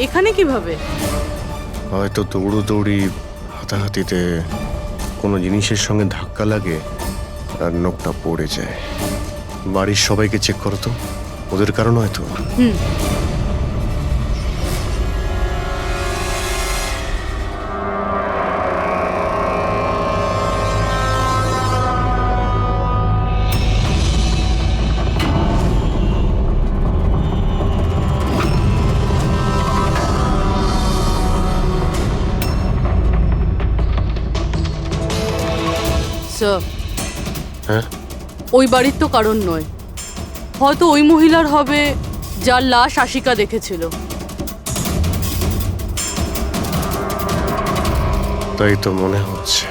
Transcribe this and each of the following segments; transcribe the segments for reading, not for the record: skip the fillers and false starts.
এখানে কিভাবে? হয়তো দৌড়োদৌড়ি হাতাহাতিতে কোনো জিনিসের সঙ্গে ধাক্কা লাগে আর নখটা পড়ে যায়। বাড়ির সবাইকে চেক করো তো, ওদের কারণ হয়তো। স্যার, হ্যাঁ, ওই বাড়ির তো কারণ নয়, হয়তো ওই মহিলার হবে যার লাশ আশিকা দেখেছিল। তাই তো মনে হচ্ছে।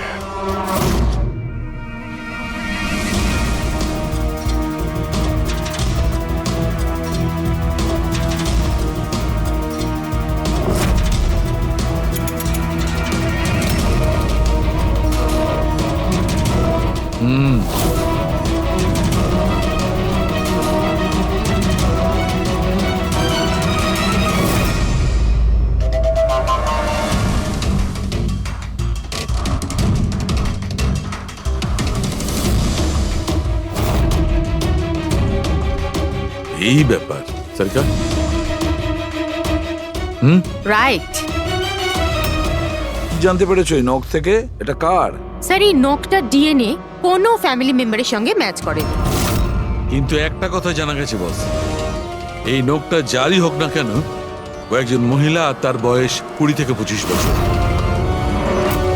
এই ব্যাপার সরকার। রাইট জানতে পেরেছো এই নখ থেকে এটা কার? স্যার, এই নখটা ডিএনএ কোনো ফ্যামিলি মেম্বারের সঙ্গে ম্যাচ করে। কিন্তু একটা কথা জানা গেছে বস, এই নখটা যারই হোক না কেন, ও একজন মহিলা আর তার বয়স 20 থেকে 25 বছর।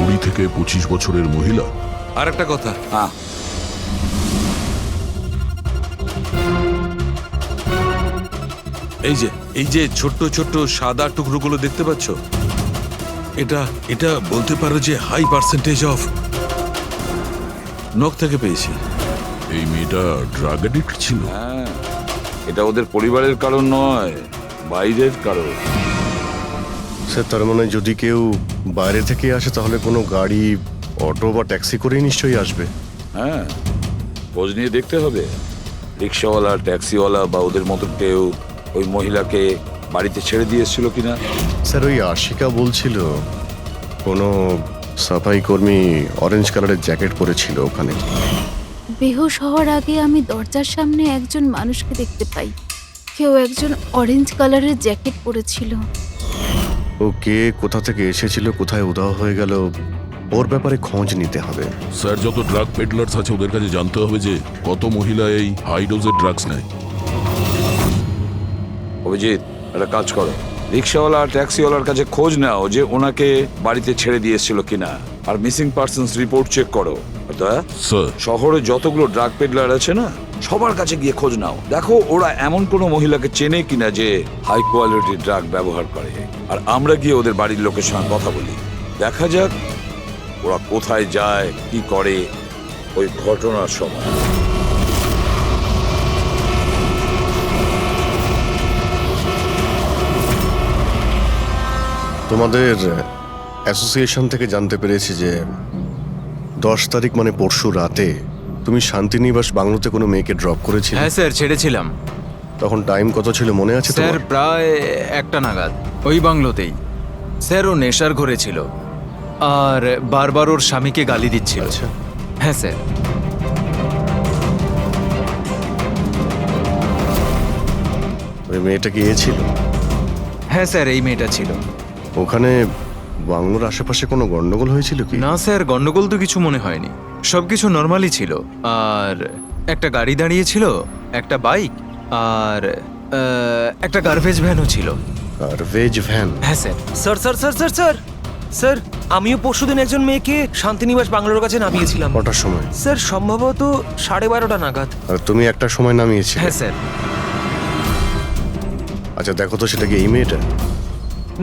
20 থেকে 25 বছরের মহিলা। আর একটা কথা, হ্যাঁ, এই যে ছোট্ট ছোট্ট সাদা টুকরোগুলো দেখতে পাচ্ছ, এটা বলতে পারো যে হাই পার্সেন্টেজ অফ নখ থেকে পেয়েছি। এই মেয়েটা ড্রাগ অ্যাডিক্ট ছিল। হ্যাঁ, এটা ওদের পরিবারের কারণ নয়, বাইরের কারণ। স্যার, তার মানে যদি কেউ বাইরে থেকে আসে তাহলে কোনো গাড়ি, অটো বা ট্যাক্সি করেই নিশ্চয়ই আসবে। হ্যাঁ, খোঁজ নিয়ে দেখতে হবে রিক্সাওয়ালা, ট্যাক্সিওয়ালা বা ওদের মতো কেউ ওই মহিলাকে বাড়িতে ছেড়ে দিয়ে এসেছিল কিনা। স্যার, ওই আশিকা বলছিল কোনো সাফাই কর্মী অরেঞ্জ কালারের জ্যাকেট পরেছিল ওখানে। বেহুশ হওয়ার আগে আমি দরজার সামনে একজন মানুষকে দেখতে পাই, কেউ একজন অরেঞ্জ কালারের জ্যাকেট পরেছিল। ও কে, কোথা থেকে এসেছিল, কোথায় উধাও হয়ে গেল, ওর ব্যাপারে খোঁজ নিতে হবে। স্যার, যত ড্রাগ পেডলার্স আছে ওদের কাছে জানতে হবে যে কত মহিলা এই হাই ডোজের ড্রাগস নেয়। অভিজিৎ, একটা কাজ করো, রিক্সাওয়ালা আর ট্যাক্সিওয়ালার কাছে খোঁজ নাও যে ওনাকে বাড়িতে ছেড়ে দিয়ে এসেছিল কিনা, আর মিসিং পার্সনস রিপোর্ট চেক করো। স্যার, শহরে যতগুলো ড্রাগ পেডলার আছে না, সবার কাছে গিয়ে খোঁজ নাও, দেখো ওরা এমন কোনো মহিলাকে চেনে কিনা যে হাই কোয়ালিটির ড্রাগ ব্যবহার করে। আর আমরা গিয়ে ওদের বাড়ির লোকের সঙ্গে কথা বলি, দেখা যাক ওরা কোথায় যায়, কি করে ওই ঘটনার সময়। তোমাদের অ্যাসোসিয়েশন থেকে জানতে পেরেছি যে 10 তারিখ মানে পরশু রাতে তুমি শান্তিনিবাস বাংলোতে কোনো মেয়েকে ড্রপ করেছিলে। হ্যাঁ স্যার, ছেড়েছিলাম। তখন টাইম কত ছিল মনে আছে স্যার, তোমার? প্রায় 1টা নাগাদ ওই বাংলোতেই। স্যার, ও নেশার ঘরে ছিল আর বারবার ওর স্বামীকে গালি দিচ্ছিল। আচ্ছা, হ্যাঁ স্যার। ওই মেয়েটা কি এ ছিল? হ্যাঁ স্যার, এই মেয়েটা ছিল। ওখানে বাংলোর আশেপাশে কোনো গন্ডগোল হয়েছিল কি? না স্যার, গন্ডগোল তো কিছু মনে হয়নি, সবকিছু নর্মালি ছিল। আর একটা গাড়ি দাঁড়িয়ে ছিল, একটা বাইক আর একটা গার্বেজ ভ্যানও ছিল। Garbage van? হ্যাঁ sir. Sir sir sir sir sir sir, আমিও পরশুদিন একজন মেয়েকে শান্তিনিবাস বাংলোর কাছে নামিয়েছিলাম। কটার সময়? স্যার, সম্ভবত 12:30 নাগাদ। আর তুমি একটা সময় নামিয়েছিলে? হ্যাঁ স্যার। আচ্ছা, দেখো তো সেটা কি এই মেয়েটা?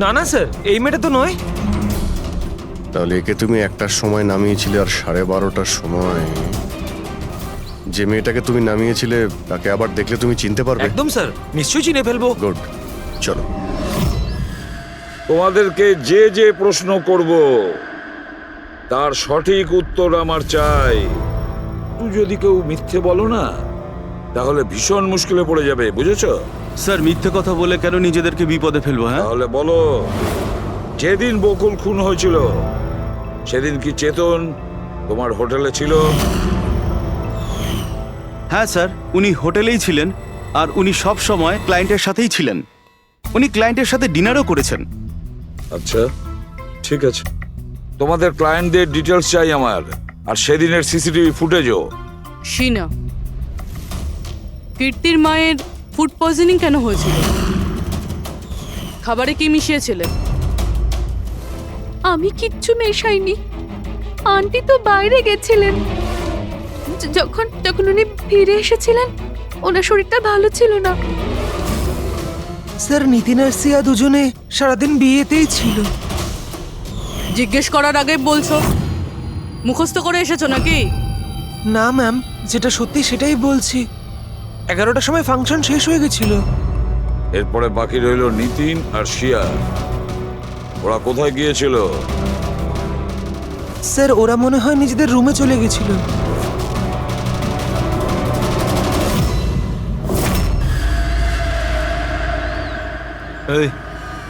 না না স্যার, এই মেয়েটা তো নয়। তাহলে একে তুমি একটার সময় নামিয়েছিলে আর 12:30টার সময় যে মেয়েটাকে তুমি নামিয়েছিলে তাকে আবার দেখলে তুমি চিনতে পারবে? একদম স্যার, নিশ্চয়ই চিনে ফেলবো। গুড, চলো। তোমাদেরকে যে যে প্রশ্ন করব তার সঠিক উত্তর আমার চাই। তুই যদি কেউ মিথ্যে বলো না, তাহলে ভীষণ মুশকিলে পড়ে যাবে, বুঝেছো? স্যার মিথ্যে কথা বলে কেন নিজেদেরকে বিপদে ফেলবো? হ্যাঁ তাহলে বলো, যেদিন বকুল খুন হয়েছিল সেদিন কি চেতন তোমার হোটেলে ছিল? হ্যাঁ স্যার, উনি হোটেলেই ছিলেন আর উনি সব সময় ক্লায়েন্টের সাথেই ছিলেন। উনি ক্লায়েন্টের সাথে ডিনারও করেছেন। আচ্ছা, ঠিক আছে। তোমাদের ক্লায়েন্টদের ডিটেলস চাই আমার, আর সেদিনের সিসিটিভি ফুটেজও। শিনা, কীর্তির মায়ের ফুড পয়জনিং কেন হয়েছিল? খাবারে কি মিশিয়েছিলে? আমি কিচ্ছু মেশাইনি। আন্টি তো বাইরে গেছিলেন। যখন যখন উনি ফিরে এসেছিলেন ওনার শরীরটা ভালো ছিল না। স্যার নিতিন আর সিয়া দুজনে সারাদিন বিয়েতেই ছিল। জিজ্ঞেস করার আগে বলছো, মুখস্থ করে এসেছো নাকি? না ম্যাম, যেটা সত্যি সেটাই বলছি। 11টার সময় ফাংশন শেষ হয়ে গেছিল। এরপরে বাকি রইল নিতিন আর শিয়া। ওরা কোথায় গিয়েছিল? স্যার ওরা মনে হয় নিজেদের রুমে চলে গেছিল।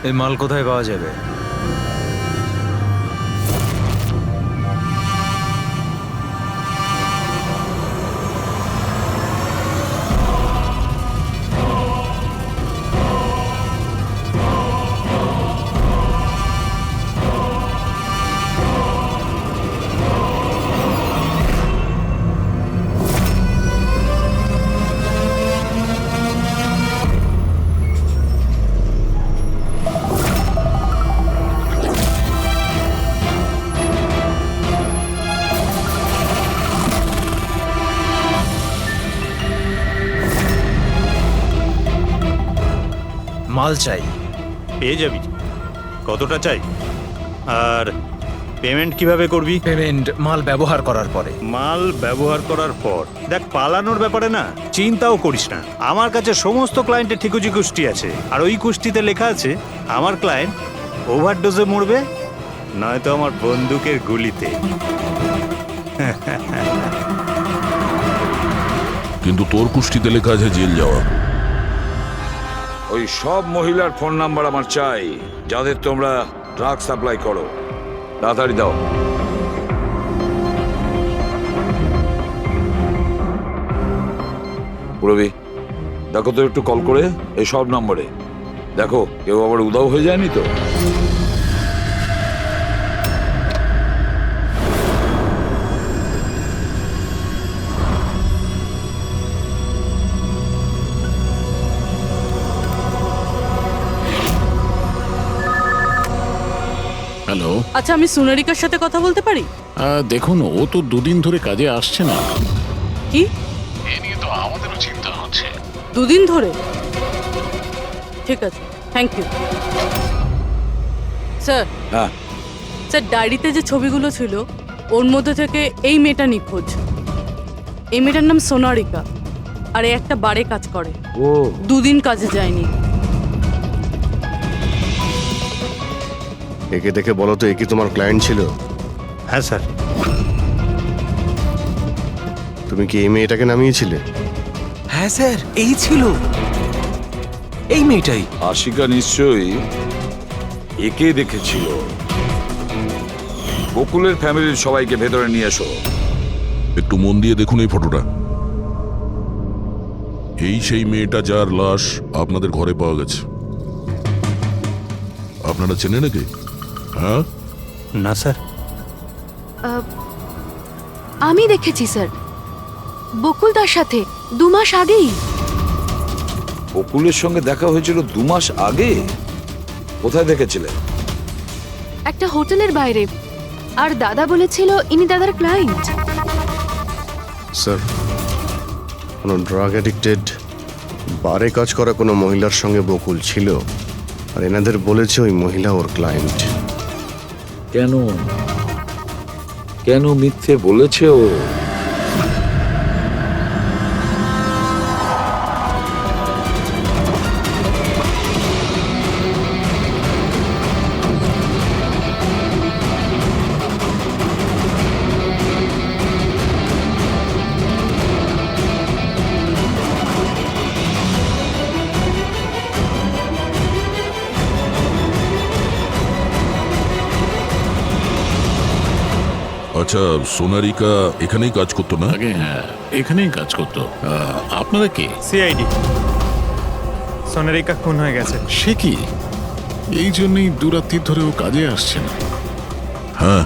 এই মাল কোথায় পাওয়া যাবে? মাল চাই। পেয়ে যাবি। কতটা চাই আর পেমেন্ট কিভাবে করবি? পেমেন্ট মাল ব্যবহার করার পরে। মাল ব্যবহার করার পর দেখ, পালানোর ব্যাপারে না চিন্তাও করিস না। আমার কাছে সমস্ত ক্লায়েন্টের ঠিকুজি কুষ্টি আছে, আর ওই কুষ্টিতে লেখা আছে আমার ক্লায়েন্ট ওভারডোজে মরবে, নয়তো আমার বন্দুকের গুলিতে। কিন্তু তোর কুষ্টিতে লেখা আছে জেল যাওয়া। ওই সব মহিলার ফোন নাম্বার আমার চাই, যাদের তোমরা ড্রাগ সাপ্লাই করো। তাড়াতাড়ি দাও। পুরবি, দেখো তো একটু কল করে এই সব নম্বরে। দেখো কেউ আবার উধাও হয়ে যায়নি তো। হ্যালো, আচ্ছা, আমি সুনারিকার সাথে কথা বলতে পারি? দেখুন ও তো দুদিন ধরে কাজে আসছে না। কি? এ নিয়ে তো আমাদেরও চিন্তা হচ্ছে। দুদিন ধরে? ঠিক আছে, থ্যাংক ইউ স্যার। হ্যাঁ, স্যার, ডায়েরিতে যে ছবিগুলো ছিল ওর মধ্যে থেকে এই মেয়েটা নিখোঁজ। এই মেয়েটার নাম সোনারিকা, আর এ একটা বারে কাজ করে। ও দুদিন কাজে যায়নি। একে দেখে বলো তো, এ কি তোমার ক্লায়েন্ট ছিল? হ্যাঁ স্যার। তুমি কি এই মেয়েটাকে নামিয়েছিলে? হ্যাঁ স্যার, এই ছিল, এই মেয়েটাই। আশিকা নিশ্চয়ই একে দেখেছিল। বকুলের ফ্যামিলির সবাইকে ভেতরে নিয়ে এসো। একটু মন দিয়ে দেখুন এই ফটোটা। এই সেই মেয়েটা যার লাশ আপনাদের ঘরে পাওয়া গেছে। আপনারা চেনেন নাকি? হ্যাঁ, না স্যার। আমি দেখেছি স্যার, বকুল তার সাথে 2 মাস আগেই। বকুলের সঙ্গে দেখা হয়েছিল 2 মাস আগে? কোথায় দেখেছিলেন? একটা হোটেলের বাইরে। আর দাদা বলেছিল ইনি দাদার ক্লায়েন্ট। স্যার, কোনো ড্রাগ অ্যাডিক্টেড বারে কাজ করা কোনো মহিলার সঙ্গে বকুল ছিল, আর এনাদের বলেছে ওই মহিলা ওর ক্লায়েন্ট। কেন কেন মিথ্যে বলেছে ও? আচ্ছা, সোনারিকা এখানেই কাজ করতো না? আগে হ্যাঁ, এখানেই কাজ করতো। আপনারা কে? সিআইডি। সোনারিকা খুন হয়ে গেছে। সে কি? এই জন্যই দুরাত্রির ধরে ও কাজে আসছে না। হ্যাঁ,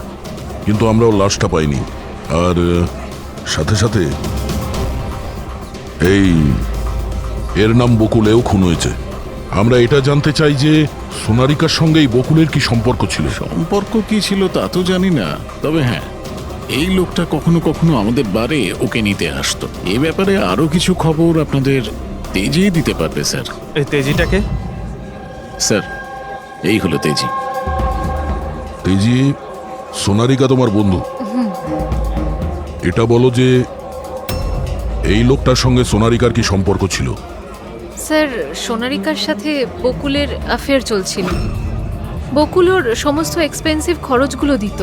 কিন্তু আমরাও লাশটা পাইনি। আর সাথে সাথে এই এর নাম বকুলেও খুন হয়েছে। আমরা এটা জানতে চাই যে সোনারিকার সঙ্গে এই বকুলের কি সম্পর্ক ছিল? সম্পর্ক কি ছিল তা তো জানি না, তবে হ্যাঁ, এই লোকটা কখনো কখনো আমাদের বারে ওকে নিতে আসতো। এ ব্যাপারে আরো কিছু খবর আপনাদের তেজি দিতে পারবে স্যার। এই তেজিটাকে? স্যার, এই হলো তেজি। তেজি, সোনারিকা তোমার বন্ধু। এটা বলো যে এই লোকটার সঙ্গে সোনারিকার কি সম্পর্ক ছিল? স্যার, সোনারিকার সাথে বকুলের অ্যাফেয়ার চলছিল। বকুল ওর সমস্ত এক্সপেন্সিভ খরচগুলো দিত,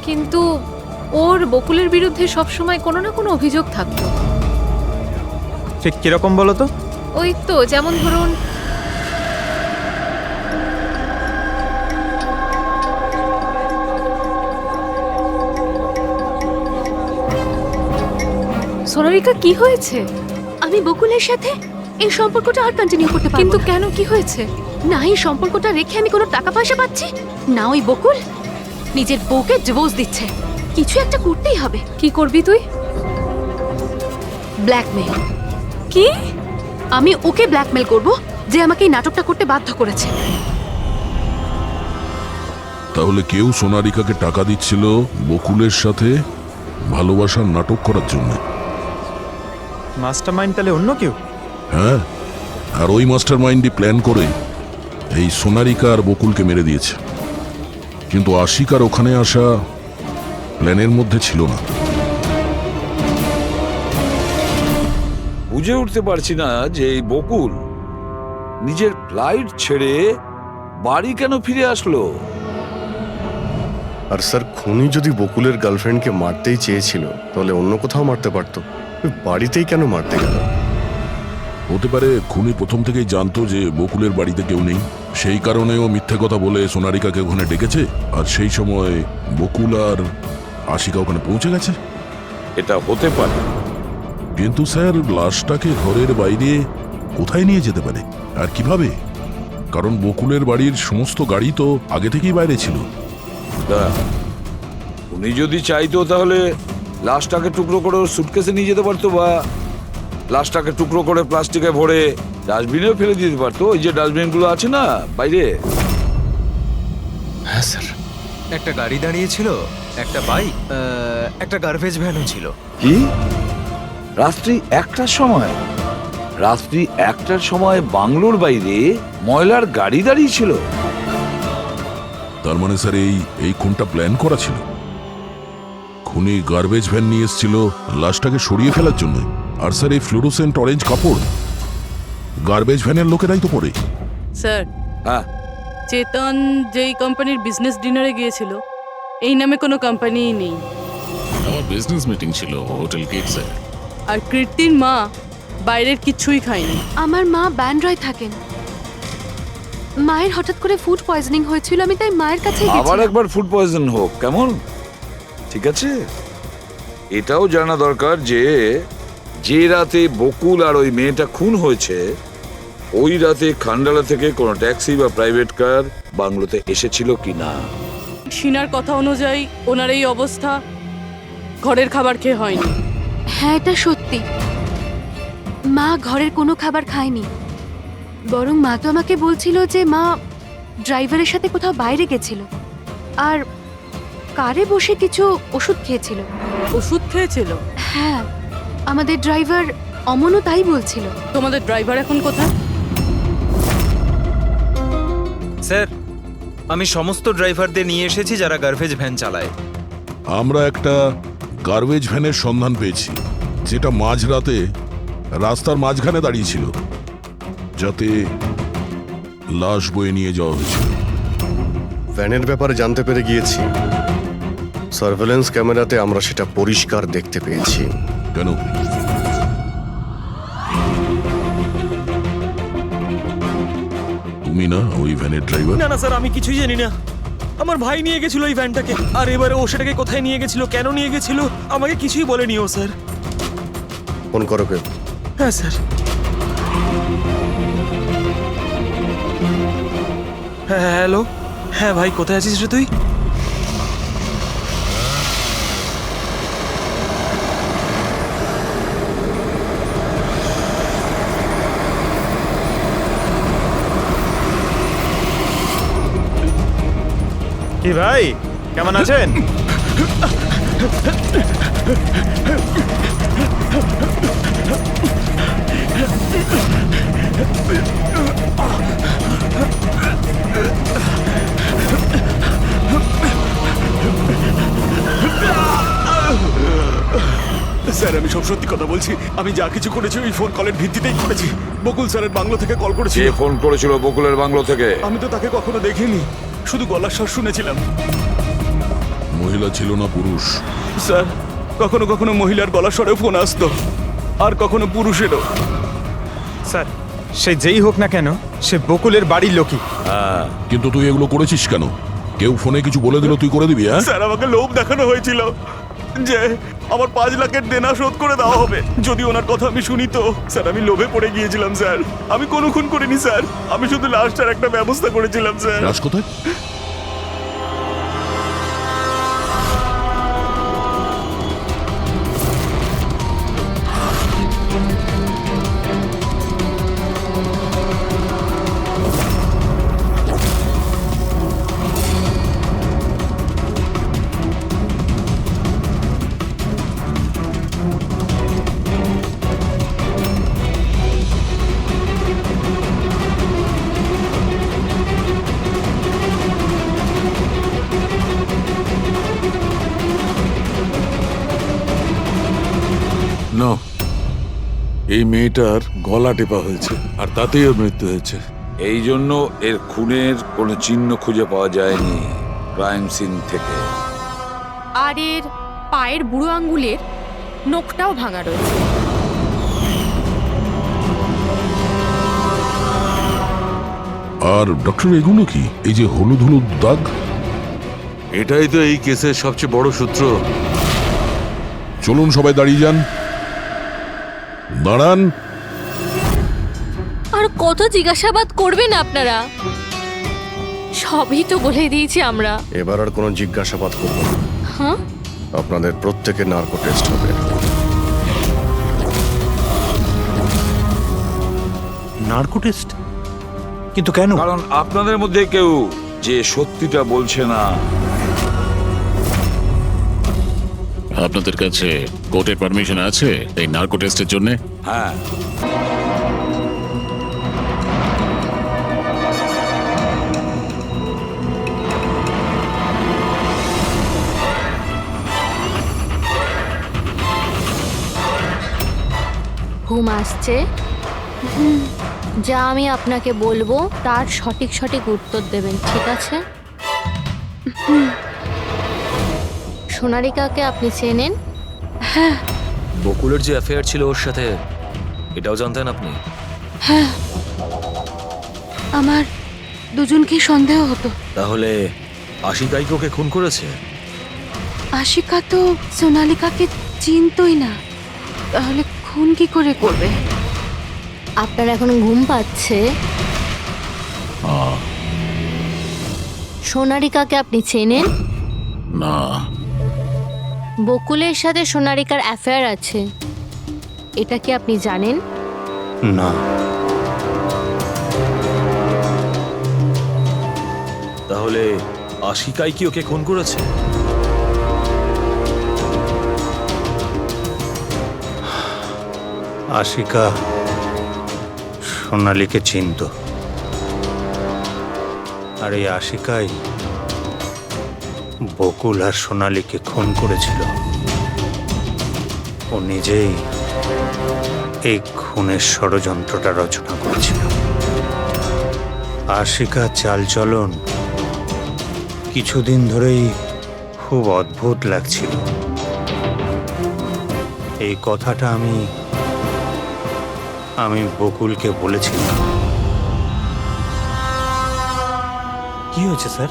কিন্তু ওর বকুলের বিরুদ্ধে সবসময় কোনো না কোনো অভিযোগ থাকতো। ঠিক কিরকম বলো তো? ওই তো, যেমন ধরুন, সোনারিকা কি হয়েছে? আমি বকুলের সাথে এই সম্পর্কটা আর কন্টিনিউ করতে পারবো কিন্তু না। কেন, কি হয়েছে? না এই সম্পর্কটা রেখে আমি কোনো টাকা পয়সা পাচ্ছি, না ওই বকুল নিজের বউকে ডিভোর্স দিচ্ছে। কিছু একটা করতেই হবে। কি করবি তুই? ব্ল্যাকমেল। কি? আমি ওকে ব্ল্যাকমেল করব যে আমাকে এই নাটকটা করতে বাধ্য করেছে। তাহলে কেউ সোনারিকাকে টাকা দিচ্ছিল বকুলের সাথে ভালোবাসার নাটক করার জন্য। মাস্টারমাইন্ড তাহলে অন্য কেউ? হ্যাঁ, আর ওই মাস্টার মাইন্ডই প্ল্যান করে এই সোনারিকা আর বকুলকে মেরে দিয়েছে। কিন্তু আশিকার ওখানে আসা প্ল্যানের মধ্যে ছিল না। বুঝে উঠতে পারছি না যে এই বকুল নিজের ফ্লাইট ছেড়ে বাড়ি কেন ফিরে আসলো। আর স্যার, খুনি যদি বকুলের গার্লফ্রেন্ডকে মারতেই চেয়েছিল তাহলে অন্য কোথাও মারতে পারতো, ওই বাড়িতেই কেন মারতে গেল? হতে পারে খুনি প্রথম থেকেই জানতো যে বকুলের বাড়িতে কেউ নেই, সেই কারণে ও মিথ্যে কথা বলে সোনারিকাকে ওখানে ডেকেছে, আর সেই সময় বকুল আর আশিকা ওখানে পৌঁছে গেছে। এটা হতে পারে, কিন্তু স্যার, লাশটাকে ঘরের বাইরে কোথায় নিয়ে যেতে পারে আর কিভাবে? কারণ বকুলের বাড়ির সমস্ত গাড়ি তো আগে থেকেই বাইরে ছিল। উনি যদি চাইতো তাহলে লাশটাকে টুকরো করে ওর সুটকেসে নিয়ে যেতে পারতো, বা লাশটাকে টুকরো করে প্লাস্টিকে ভরে ডাস্টবিনেও ফেলে দিতে পারতো। ওই যে ডাস্টবিনগুলো আছে না বাইরে। হ্যাঁ স্যার। একটা গাড়ি দাঁড়িয়ে ছিল, একটা বাইক, একটা গার্বেজ ভ্যানও ছিল। কি? রাত্রি 1টার সময়? রাত্রি 1টার সময় বাংলোর বাইরে ময়লার গাড়ি দাঁড়িয়ে ছিল? তার মানে স্যার এই খুনটা প্ল্যান করা ছিল। খুনি গার্বেজ ভ্যান নিয়ে এসেছিল লাশটাকে সরিয়ে ফেলার জন্য। আর স্যার, এই ফ্লুরোসেন্ট অরেঞ্জ কাপড় গার্বেজ ভ্যানের লোকেরাই তো পরে। স্যার, হ্যাঁ, চেতন যেই কোম্পানির বিজনেস ডিনারে গিয়েছিল, এই নামে কোনো কোম্পানিই নেই। আমার বিজনেস মিটিং ছিল হোটেল কিডসে। আর কীর্তির মা বাইরের কিচ্ছুই খায়নি। আমার মা ব্যান্ড্রয় থাকেন। মায়ের হঠাৎ করে ফুড পয়জনিং হয়েছিল, আমি তাই মায়ের কাছে আবার গেছিলাম। একবার ফুড পয়জন হোক কেমন? ঠিক আছে, এটাও জানা দরকার যে যে রাতে বকুল আর ওই মেয়েটা খুন হয়েছে, ওই রাতে খান্ডালা থেকে কোনো ট্যাক্সি বা প্রাইভেট কার বাংলোতে এসেছিল কিনা। সিনার কথা অনুযায়ী ওনার এই অবস্থা ঘরের খাবার খেয়ে হয়নি। হ্যাঁ, এটা সত্যি। মা ঘরের কোনো খাবার খায়নি, বরং মা তো আমাকে বলছিল যে মা ড্রাইভারের সাথে কোথাও বাইরে গেছিল আর কারে বসে কিছু ওষুধ খেয়েছিল। ওষুধ খেয়েছিল? হ্যাঁ, আমাদের ড্রাইভার অমনও তাই বলছিল। তোমাদের ড্রাইভার এখন কোথায়? স্যার, আমি সমস্ত ড্রাইভারদের নিয়ে এসেছি যারা গার্বেজ ভ্যান চালায়। আমরা একটা গার্বেজ ভ্যানের সন্ধান পেয়েছি, যেটা মাঝরাতে রাস্তার মাঝখানে দাঁড়িয়েছিল, যাতে লাশ বয়ে নিয়ে যাওয়া হয়েছিল। ভ্যানের ব্যাপারে জানতে পেরে গিয়েছি। সার্ভেলেন্স ক্যামেরাতে আমরা সেটা পরিষ্কার দেখতে পেয়েছি। কেন? তুমি না ওই ভ্যানের ড্রাইভার? না না স্যার, আমি কিছুই জানি না। আমার ভাই নিয়ে গেছিল এই ভ্যানটাকে, আর এবারে ও সেটাকে কোথায় নিয়ে গেছিল, কেন নিয়ে গেছিল, আমাকে কিছুই বলেনি ও স্যার। ফোন করো কে? হ্যাঁ স্যার। হ্যাঁ হ্যালো, হ্যাঁ ভাই কোথায় আছিস রে তুই? কি ভাই, কেমন আছেন? স্যার আমি সব সত্যি কথা বলছি, আমি যা কিছু করেছি ওই ফোন কলের ভিত্তিতেই করেছি। বকুল স্যারের বাংলো থেকে কল করেছিল। কে ফোন করেছিল বকুলের বাংলো থেকে? আমি তো তাকে কখনো দেখিনি, শুধু গলার স্বর শুনেছিলাম। মহিলা ছিল না পুরুষ? স্যার কখনো কখনো মহিলার গলার স্বরেও ফোন আসতো, আর কখনো পুরুষেরও। স্যার সে যেই হোক না কেন, সে বকুলের বাড়ির লোকই। হ্যাঁ, কিন্তু তুই এগুলো করেছিস কেন? কেউ ফোনে কিছু বলে দিল তুই করে দিবি? হ্যাঁ স্যার আমাকে লোভ দেখানো হয়েছিল যে আমার 5 লাখের দেনা শোধ করে দেওয়া হবে যদি ওনার কথা আমি শুনি। তো স্যার আমি লোভে পড়ে গিয়েছিলাম স্যার। আমি কোনো খুন করিনি স্যার, আমি শুধু লাশটার একটা ব্যবস্থা করেছিলাম স্যার। লাশ কোথায়? না, এই মেয়েটার গলা টেপা হয়েছে আর তাতেই ওর মৃত্যু হয়েছে। এই জন্য এর খুনের কোনো চিহ্ন খুঁজে পাওয়া যায়নি ক্রাইম সিন থেকে। আর এর পায়ের বুড়ো আঙ্গুলের নখটাও ভাঙা রয়েছে। আর ডক্টর এগুলো কি? এই যে হলুদ হলুদ দাগ? এটাই তো এই কেসের সবচেয়ে বড় সূত্র। চলুন সবাই দাঁড়িয়ে যান। দাঁড়ান। আর কত জিজ্ঞাসাবাদ করবেন আপনারা? সবই তো বলে দিয়েছি আমরা। এবার আর কোনো জিজ্ঞাসাবাদ করবো না। হ্যাঁ, আপনাদের প্রত্যেকের নার্কো টেস্ট হবে। Narco test? কিন্তু কেন? কারণ আপনাদের মধ্যে কেউ যে সত্যিটা বলছে না। আপনাদের কাছে কোর্টের পারমিশন আছে এই নার্কো টেস্টের জন্য? হ্যাঁ, ঘুম আসছে? যা আমি আপনাকে বলবো তার সঠিক সঠিক উত্তর দেবেন, ঠিক আছে? সোনারিকাকে আপনি চেনেন? বকুলের যে অ্যাফেয়ার ছিল ওর সাথে, এটাও জানতেন আপনি? হ্যাঁ, আমার দুজনকেই সন্দেহ হতো। তাহলে আশিকাই ওকে খুন করেছে? আশিকা তো সোনালিকাকে চিনতই না, তাহলে খুন কি করে করবে? আপনার এখন ঘুম পাচ্ছে? সোনারিকাকে আপনি চেনেন? না। বকুলের সাথে সোনারিকার অ্যাফেয়ার আছে, এটা কি আপনি জানেন? না। তাহলে আশিকাই কি ওকে খুন করেছে? আশিকা সোনালীকে চিনত, আর এই আশিকাই বকুল আর সোনালীকে খুন করেছিল। ও নিজেই এই খুনের ষড়যন্ত্রটা রচনা করেছিল। আশিকা চালচলন কিছুদিন ধরেই খুব অদ্ভুত লাগছিল। এই কথাটা আমি বকুলকে বলেছিলাম। কি হয়েছে স্যার?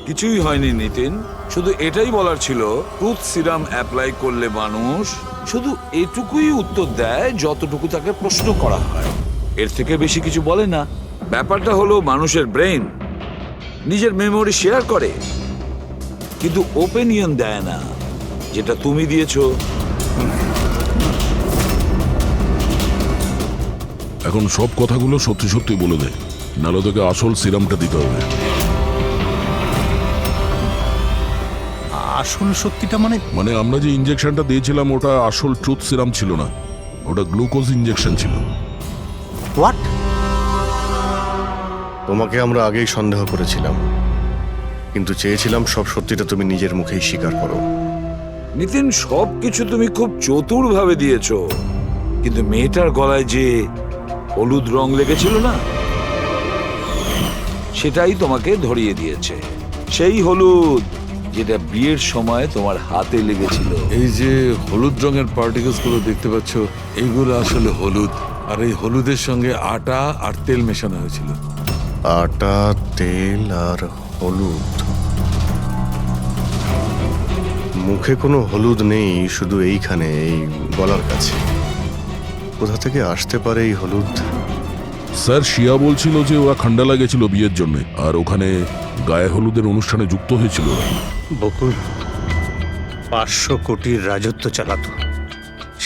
কিছুই হয়নি নিতিন, শুধু এটাই বলার ছিল টুথ সিরাম অ্যাপ্লাই করলে মানুষ শুধু এটুকুই উত্তর দেয় যতটুকু তাকে প্রশ্ন করা হয়, এর থেকে বেশি কিছু বলে না। ব্যাপারটা হলো মানুষের ব্রেন নিজের মেমোরি শেয়ার করে কিন্তু ওপিনিয়ন দেয় না, যেটা তুমি দিয়েছো। এখন সব কথাগুলো সত্যি সত্যি বলে দে, নাহলে তোকে আসল সিরামটা দিতে হবে। আসল সত্যিটা মানে? মানে আমরা যে ইঞ্জেকশনটা দিয়েছিলাম ওটা আসল ট্রুথ সিরাম ছিল না, ওটা গ্লুকোজ ইঞ্জেকশন ছিল। হোয়াট? তোমাকে আমরা আগেই সন্দেহ করেছিলাম, কিন্তু চেয়েছিলাম সব সত্যিটা তুমি নিজের মুখেই স্বীকার করো। নিতিন, সবকিছু তুমি খুব চতুর ভাবে দিয়েছো, কিন্তু মেয়েটার গলায় যে হলুদ রং লেগেছিল না, সেটাই তোমাকে ধরিয়ে দিয়েছে। সেই হলুদ যেটা বিয়ের সময় তোমার হাতে লেগেছিল। এই যে হলুদ রঙের পার্টিকেলস গুলো দেখতে পাচ্ছ, এইগুলো আসলে হলুদ, আর এই হলুদের সঙ্গে আটা আর তেল মেশানো হয়েছিল। আটা, তেল আর হলুদ। মুখে কোনো হলুদ নেই, শুধু এইখানে, এই গলার কাছে। কোথা থেকে আসতে পারে এই হলুদ? স্যার শিয়া বলছিল যে ওরা খান্ডালা গেছিল বিয়ের জন্য, আর ওখানে গায়ে হলুদের অনুষ্ঠানে যুক্ত হয়েছিল। বকুল 500 কোটির রাজত্ব চালাতো,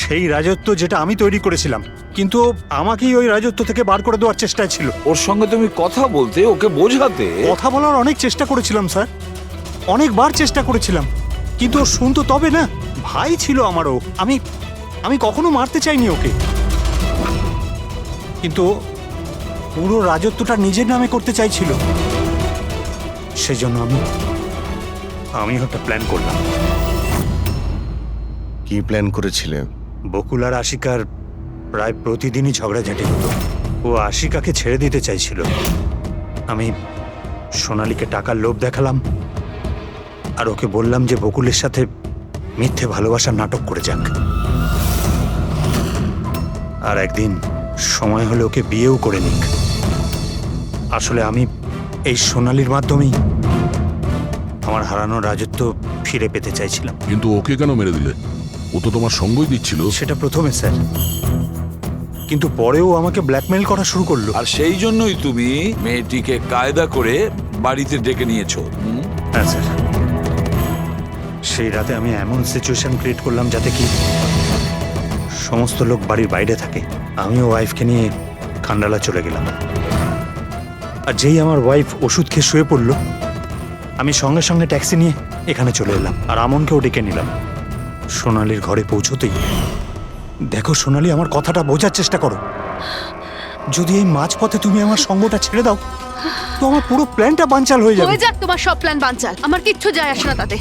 সেই রাজত্ব যেটা আমি তৈরি করেছিলাম, কিন্তু আমাকেই ওই রাজত্ব থেকে বার করে দেওয়ার চেষ্টায় ছিল। ওর সঙ্গে তুমি কথা বলতে, ওকে বোঝাতে। কথা বলার অনেক চেষ্টা করেছিলাম স্যার, অনেকবার চেষ্টা করেছিলাম, কিন্তু ও শুনতো তবে না। ভাই ছিল আমারও, আমি কখনো মারতে চাইনি ওকে, কিন্তু পুরো রাজত্বটা নিজের নামে করতে চাইছিল। সেজন্য আমি একটা প্ল্যান করলাম। কি প্ল্যান করেছিলে? বকুল আর আশিকার প্রায় প্রতিদিনই ঝগড়াঝাটি হতো। ও আশিকাকে ছেড়ে দিতে চাইছিল। আমি সোনালীকে টাকার লোভ দেখালাম, আর ওকে বললাম যে বকুলের সাথে মিথ্যে ভালোবাসার নাটক করে যাক, আর একদিন সময় হলে ওকে বিয়েও করে নিক। আসলে আমি এই সোনালীর মাধ্যমেই আমার হারানো রাজত্ব ফিরে পেতে চাইছিলাম। কিন্তু ওকে কেন মেরে দিলে? ও তো তোমার সঙ্গই দিচ্ছিল। সেটা প্রথমে স্যার, কিন্তু পরেও আমাকে ব্ল্যাকমেইল করা শুরু করলো। আর সেই জন্যই তুমি মেয়েটিকে কায়দা করে বাড়িতে ডেকে নিয়েছো। হ্যাঁ স্যার, সেই রাতে আমি এমন সিচুয়েশন ক্রিয়েট করলাম যাতে কি সমস্ত লোক বাড়ির বাইরে থাকে। আমিও ওয়াইফকে নিয়ে খান্ডালা চলে গেলাম, আর যেই আমার ওয়াইফ ওষুধ খেয়ে শুয়ে পড়লো, আমি সঙ্গে সঙ্গে ট্যাক্সি নিয়ে এখানে চলে এলাম, আর আমনকেও ডেকে নিলাম। সোনালীর ঘরে পৌঁছতেই, দেখো সোনালী, আমার কথাটা বোঝার চেষ্টা করো। যদি এই মাঝপথে তুমি আমার সঙ্গটা ছেড়ে দাও, তো আমার পুরো প্ল্যানটা বানচাল হয়ে যাবে। হয়ে যাক তোমার সব প্ল্যান বানচাল, আমার কিচ্ছু যায় আসে না তাতে।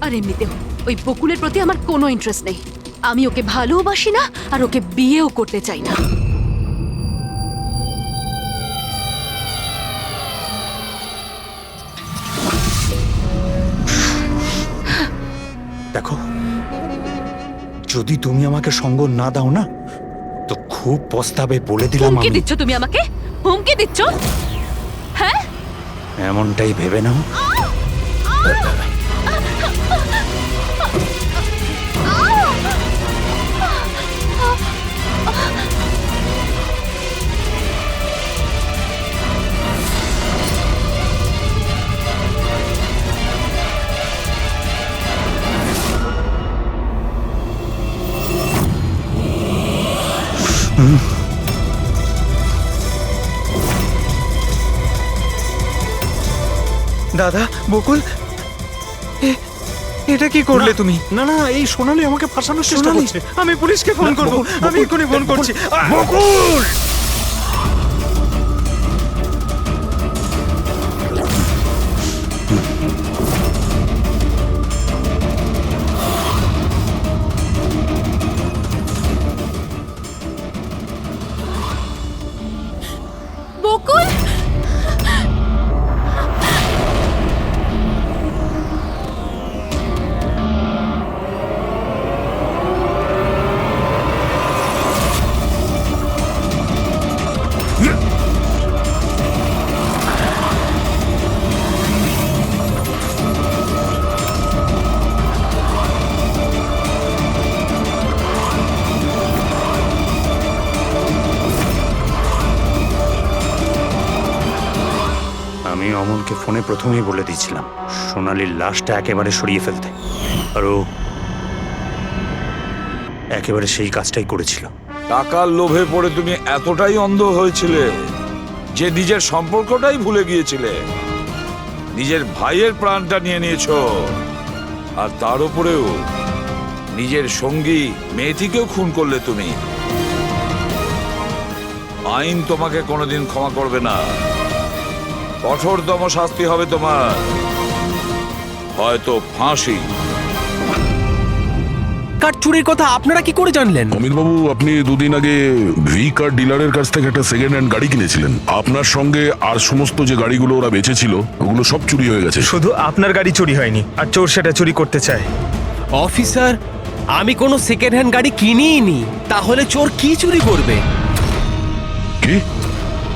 আর এমনিতেও ওই বকুলের প্রতি আমার কোনো ইন্টারেস্ট নেই। আমি ওকে ভালোবাসি না, আর ওকে বিয়েও করতে চাই না। দেখো, যদি তুমি আমাকে সঙ্গ না দাও না, তো খুব পস্তাবে, বলে দিলাম। হুমকি আমি দিচ্ছ তুমি আমাকে? হুমকি দিচ্ছ? হ্যাঁ, এমনটাই ভেবে নাও। দাদা, বকুল, এটা কি করলে তুমি? না না, এই সোনালী আমাকে ফাঁসানোর চেষ্টা সোনালী, করছে। আমি পুলিশকে ফোন করব। আমি এক্ষুনি ফোন করছি। বকুল! বকুল! আমি অমলকে ফোনে প্রথমেই বলে দিয়েছিলাম সোনালির লাশটা একেবারে সরিয়ে ফেলতে, আর ও একেবারে সেই কাজটাই করেছিল। টাকার লোভে পড়ে তুমি এতটাই অন্ধ হয়েছিলে যে নিজের সম্পর্কটাই ভুলে গিয়েছিলে, নিজের ভাইয়ের প্রাণটা নিয়ে নিয়েছো, আর তার উপরেও নিজের সঙ্গী মেয়েটিকেও খুন করলে তুমি। আইন তোমাকে কোনোদিন ক্ষমা করবে না, কঠোরতম শাস্তি হবে তোমার, হয়তো ফাঁসি। কার চুরির কথা আপনারা কি করে জানলেন? অমিত বাবু, আপনি দুদিন আগে ভি কার ডিলারের কাছ থেকে একটা সেকেন্ড হ্যান্ড গাড়ি কিনেছিলেন। আপনার সঙ্গে আর সমস্ত যে গাড়িগুলো ওরা বেচেছিল ওগুলো সব চুরি হয়ে গেছে। শুধু আপনার গাড়ি চুরি হয়নি, আর চোর সেটা চুরি করতে চায়। অফিসার, আমি কোনো সেকেন্ড হ্যান্ড গাড়ি কিনিই নি, তাহলে চোর কি চুরি করবে? কি?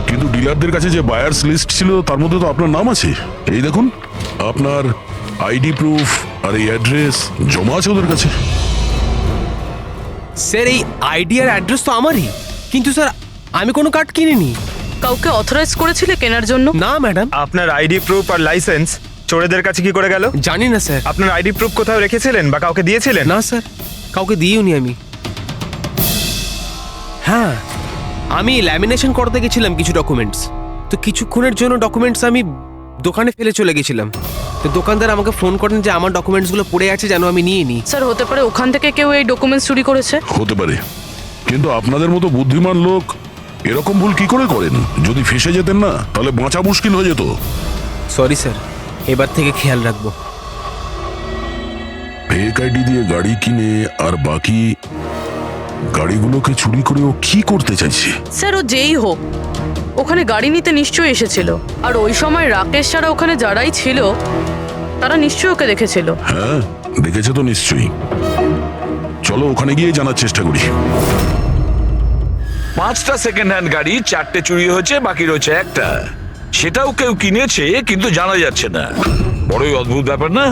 কিন্তু ডিলারদের কাছে যে বায়ার্স লিস্ট ছিল তার মধ্যে তো আপনার নাম আছে। এই দেখুন, আপনার আইডি প্রুফ আর এই অ্যাড্রেস জমা আছে ওদের কাছে। স্যার, এই আইডি আর অ্যাড্রেস তো আমারই, কিন্তু স্যার আমি কোনো কার্ড কিনিনি। কাউকে অথরাইজ করেছিলে কেনার জন্য? না ম্যাডাম। আপনার আইডি প্রুফ আর লাইসেন্স চোরেদের কাছে কি করে গেল? জানি না স্যার। আপনার আইডি প্রুফ কোথাও রেখেছিলেন বা কাউকে দিয়েছিলেন? না স্যার, কাউকে দিইওনি আমি। হ্যাঁ, আমি ল্যামিনেশন করতে গেছিলাম কিছু ডকুমেন্টস, তো কিছুক্ষণের জন্য ডকুমেন্টস আমি দোকানে ফেলে চলে গেছিলাম। তো দোকানদার আমাকে ফোন করেন যে আমার ডকুমেন্টসগুলো পড়ে আছে, যেন আমি নিয়ে নিই। স্যার, হতে পারে ওখান থেকে কেউ এই ডকুমেন্টস চুরি করেছে। হতে পারে, কিন্তু আপনাদের মতো বুদ্ধিমান লোক এরকম ভুল কি করে করেন? যদি ফেসে যেতেন না তাহলে বাঁচা মুশকিল হয়ে যেত। সরি স্যার, এবার থেকে খেয়াল রাখবো। ফেক আইডি দিয়ে গাড়ি কিনে আর বাকি গাড়িগুলোকে চুরি করে ও কি করতে চাইছে? স্যার, ও যেই হোক ওখানে গাড়ি নিতে নিশ্চয়ই এসেছিল, আর ওই সময় রাকেশ ছাড়া ওখানে যারাই ছিল তারা নিশ্চয়ই ওকে দেখেছিল। হ্যাঁ, দেখেছে তো নিশ্চয়ই। চলো ওখানে গিয়ে জানার চেষ্টা করি। 5টা সেকেন্ড হ্যান্ড গাড়ি, 4টে চুরি হয়েছে, বাকি রয়েছে একটা। সেটাও কেউ কিনেছে কিন্তু জানা যাচ্ছে না। বড়ই অদ্ভুত ব্যাপার না?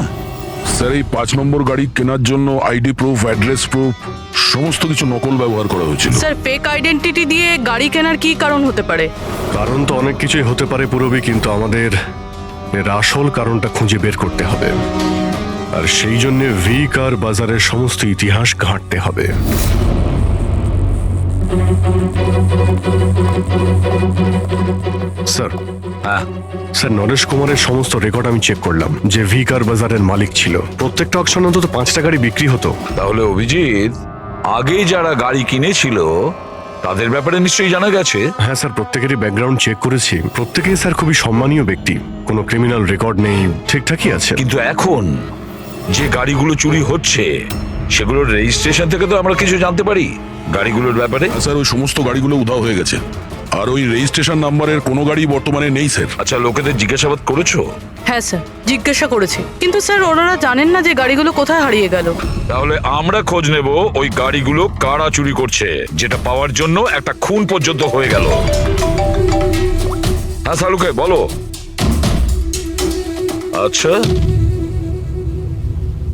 স্যার, এই 5 নম্বর গাড়ি কেনার জন্য আইডি প্রুফ, অ্যাড্রেস প্রুফ সমস্ত কিছু নকল ব্যবহার করা হয়েছিল। স্যার, ফেক আইডেন্টিটি দিয়ে গাড়ি কেনার কি কারণ হতে পারে? কারণ তো অনেক কিছুই হতে পারে পুরবি, কিন্তু আমাদের এর আসল কারণটা খুঁজে বের করতে হবে, আর সেই জন্য ভি কার বাজারের সমস্ত ইতিহাস ঘাঁটতে হবে। স্যার, স্যার, নরেশ কুমারের সমস্ত রেকর্ড আমি চেক করলাম, যে ভি কার বাজারের মালিক ছিল। প্রত্যেকটা অকশনে অন্তত 5টা গাড়ি বিক্রি হতো। তাহলে অভিজিৎ, আগে যারা গাড়ি কিনেছিল তাদের ব্যাপারে নিশ্চয়ই জানা গেছে। হ্যাঁ স্যার, প্রত্যেকেরই ব্যাকগ্রাউন্ড চেক করেছি। প্রত্যেকেই স্যার খুবই সম্মানীয় ব্যক্তি, কোনো ক্রিমিনাল রেকর্ড নেই, ঠিকঠাকই আছে। কিন্তু এখন যে গাড়িগুলো চুরি হচ্ছে সেগুলোর রেজিস্ট্রেশন থেকে তো আমরা কিছু জানতে পারি গাড়িগুলোর ব্যাপারে। স্যার, ওই সমস্ত গাড়িগুলো উধাও হয়ে গেছে, আর ওই রেজিস্ট্রেশন নাম্বারের কোনো গাড়ি বর্তমানে নেই স্যার। আচ্ছা, লোকেদের জিজ্ঞাসাবাদ করেছো? হ্যাঁ স্যার, জিজ্ঞাসা করেছি, কিন্তু স্যার ওনারা জানেন না যে গাড়িগুলো কোথায় হারিয়ে গেল। তাহলে আমরা খোঁজ নেব ওই গাড়িগুলো কারা চুরি করছে, যেটা পাওয়ার জন্য একটা খুন পর্যন্ত হয়ে গেল। হ্যাঁ সালুকে বলো। আচ্ছা,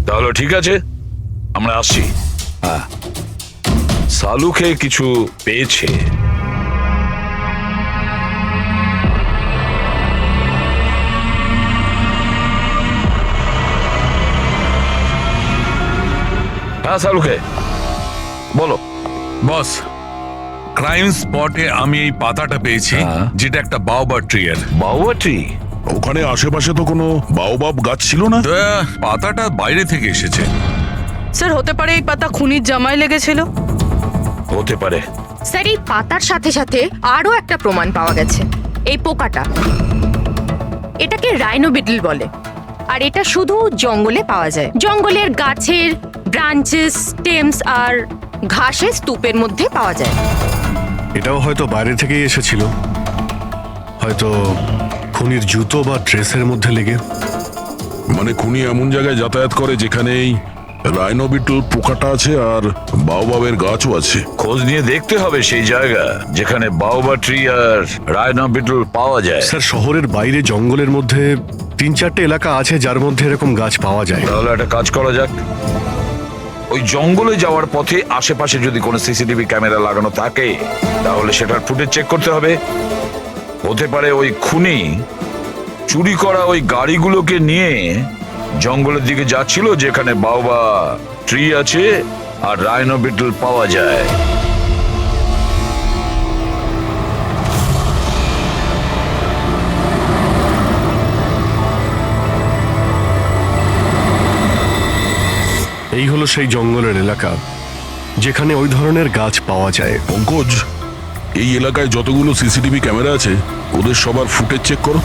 তাহলে ঠিক আছে, আমরা আসছি। হ্যাঁ, সালুকে কিছু পেয়েছে। হ্যাঁ সালুকে বলো। বস, ক্রাইম স্পটে আমি এই পাতাটা পেয়েছি, যেটা একটা বাওবা ট্রি এর। বাওবা ট্রি? ওখানে আশেপাশে তো কোনো বাওবাব গাছ ছিল না। পাতাটা বাইরে থেকে এসেছে। স্যার, হতে পারে এই পাতা খুনির জামায় লেগেছিল। হতে পারে। স্যার, এই পাতার সাথে সাথে আরো একটা প্রমাণ পাওয়া গেছে। এই পোকাটা, এটাকে রাইনো বিটল বলে, আর এটা শুধু জঙ্গলে পাওয়া যায়। জঙ্গলের গাছের ব্রাঞ্চেস, স্টেমস আর ঘাসের স্তূপের মধ্যে পাওয়া যায়। এটাও হয়তো বাইরে থেকেই এসেছিল, হয়তো খুনির জুতো বা ড্রেসের মধ্যে লেগে। মানে খুনি এমন জায়গায় যাতায়াত করে যেখানেই রাইনো বিটল পোকাটা আছে আর বাওবাবের গাছও আছে। খোঁজ নিয়ে দেখতে হবে সেই জায়গা যেখানে বাওবা ট্রি আর রাইনো বিটল পাওয়া যায়। স্যার, শহরের বাইরে জঙ্গলের মধ্যে 3-4টে এলাকা আছে যার মধ্যে এরকম গাছ পাওয়া যায়। তাহলে একটা কাজ করা যাক, ওই জঙ্গলে যাওয়ার পথে আশেপাশে যদি কোনো সিসিটিভি ক্যামেরা লাগানো থাকে তাহলে সেটার ফুটেজ চেক করতে হবে। হতে পারে ওই খুনি চুরি করা ওই গাড়িগুলোকে নিয়ে জঙ্গলের দিকে যাচ্ছিল, যেখানে বাওবা ট্রি আছে আর রাইনো বিটল পাওয়া যায়। এই হলো সেই জঙ্গলের এলাকা যেখানে ওই ধরনের গাছ পাওয়া যায়। পঙ্কজ, এই এলাকায় যতগুলো সিসিটিভি ক্যামেরা আছে ওদের সবার ফুটেজ চেক করো।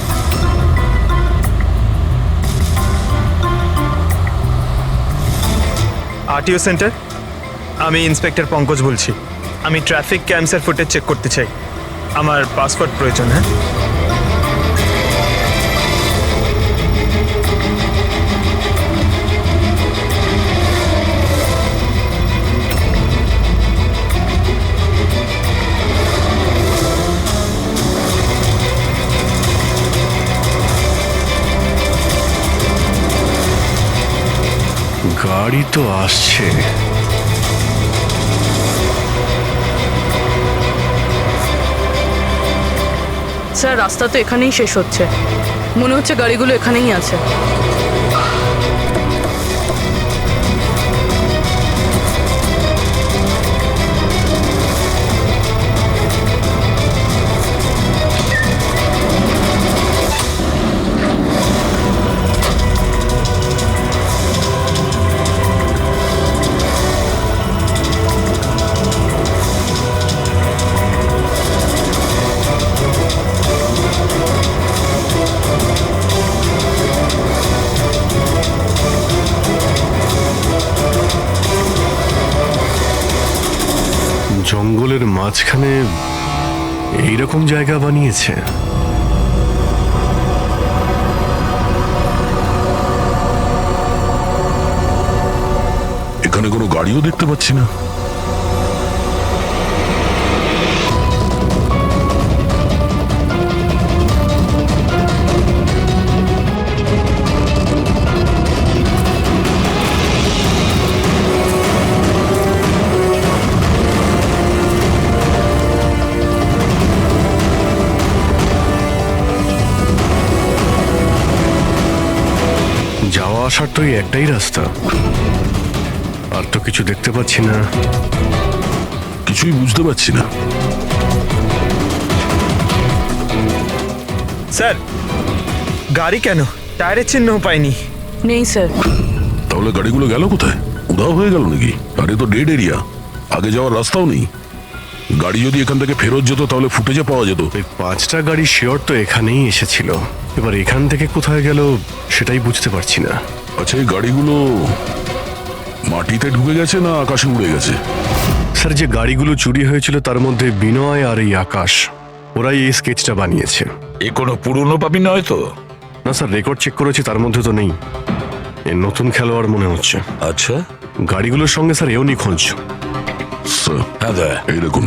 আরটিও সেন্টার, আমি ইন্সপেক্টর পঙ্কজ বলছি। আমি ট্রাফিক ক্যামসের ফুটেজ চেক করতে চাই। আমার পাসপোর্ট প্রয়োজন। হ্যাঁ, গাড়ি তো আসছে। স্যার, রাস্তা তো এখানেই শেষ হচ্ছে, মনে হচ্ছে গাড়িগুলো এখানেই আছে। জঙ্গলের মাঝখানে এইরকম জায়গা বানিয়েছে। এখানে কোনো গাড়িও দেখতে পাচ্ছি না। যাওয়া আসার তো এই একটাই রাস্তা, আর তো কিছু দেখতে পাচ্ছি না। কিছুই বুঝতে পারছি না। স্যার, গাড়ি কেন? টায়ারের চিহ্নও পাইনি। নেই স্যার। তাহলে গাড়িগুলো গেল কোথায়? উধাও হয়ে গেল নাকি? আরে তো ডেড এরিয়া, আগে যাওয়ার রাস্তাও নেই। গাড়ি যদি এখান থেকে ফেরত যেত তাহলে ফুটেজে পাওয়া যেত। এই 5টা গাড়ি শিওর তো এখানেই এসেছিল, এবার এখান থেকে কোথায় গেল সেটাই বুঝতে পারছি না। আচ্ছা, এই গাড়িগুলো মাটিতে ঢুকে গেছে না আকাশে উড়ে গেছে? স্যার, যে গাড়িগুলো চুরি হয়েছিল তার মধ্যে বিনয় আর এই আকাশ, ওরাই এই স্কেচটা বানিয়েছে। এ কোনো পুরনো পাপি নয় তো? না স্যার, রেকর্ড চেক করেছি, তার মধ্যে তো নেই। এ নতুন খেলোয়াড় মনে হচ্ছে। আচ্ছা, গাড়িগুলোর সঙ্গে স্যার এও নিখোঁজ। হ্যাঁ, এই দেখুন,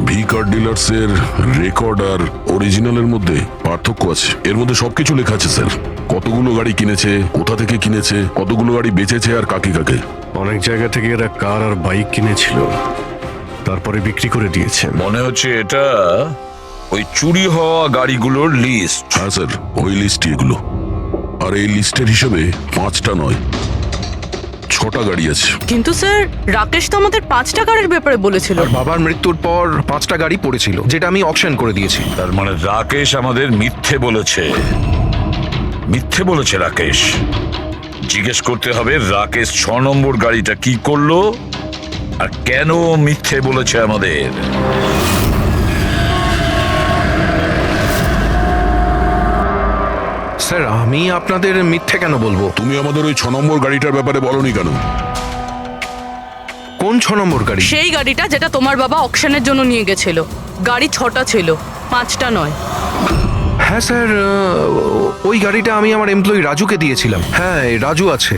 ভি কার ডিলার্সের রেকর্ড আর অরিজিনালের মধ্যে পার্থক্য আছে। এর মধ্যে সবকিছু লেখা আছে স্যার, কতগুলো গাড়ি কিনেছে, কোথা থেকে কিনেছে, কতগুলো গাড়ি বেচেছে আর কাকে কাকে। অনেক জায়গা থেকে এরা কার আর বাইক কিনেছিল, তারপরে বিক্রি করে দিয়েছে। মনে হচ্ছে এটা ওই চুরি হওয়া গাড়িগুলোর লিস্ট। হ্যাঁ স্যার, ওই লিস্টই এগুলো। আর এই লিস্টের হিসেবে 5টা নয়, 6টা গাড়ি আছে। কিন্তু স্যার, রাকেশ তো আমাদের 5টা গাড়ির ব্যাপারে বলেছিল। বাবার মৃত্যুর পর 5টা গাড়ি পড়েছিল, যেটা আমি অকশন করে দিয়েছি। তার মানে রাকেশ আমাদের মিথ্যে বলেছে। মিথ্যে বলেছে রাকেশ। জিজ্ঞেস করতে হবে রাকেশ 6 নম্বর গাড়িটা কি করলো আর কেন মিথ্যে বলেছে আমাদের। স্যার, আমি আপনাদের মিথ্যে কেন বলবো? তুমি আমাদের ওই 6 নম্বর গাড়িটার ব্যাপারে বলনি কেন? কোন 6 নম্বর গাড়ি? সেই গাড়িটা যেটা তোমার বাবা অকশনের জন্য নিয়ে গেছিল। গাড়ি 6টা ছিল, 5টা নয়। হ্যাঁ স্যার, ওই গাড়িটা আমি আমার এমপ্লয়ি রাজুকে দিয়েছিলাম। হ্যাঁ, রাজু আছে।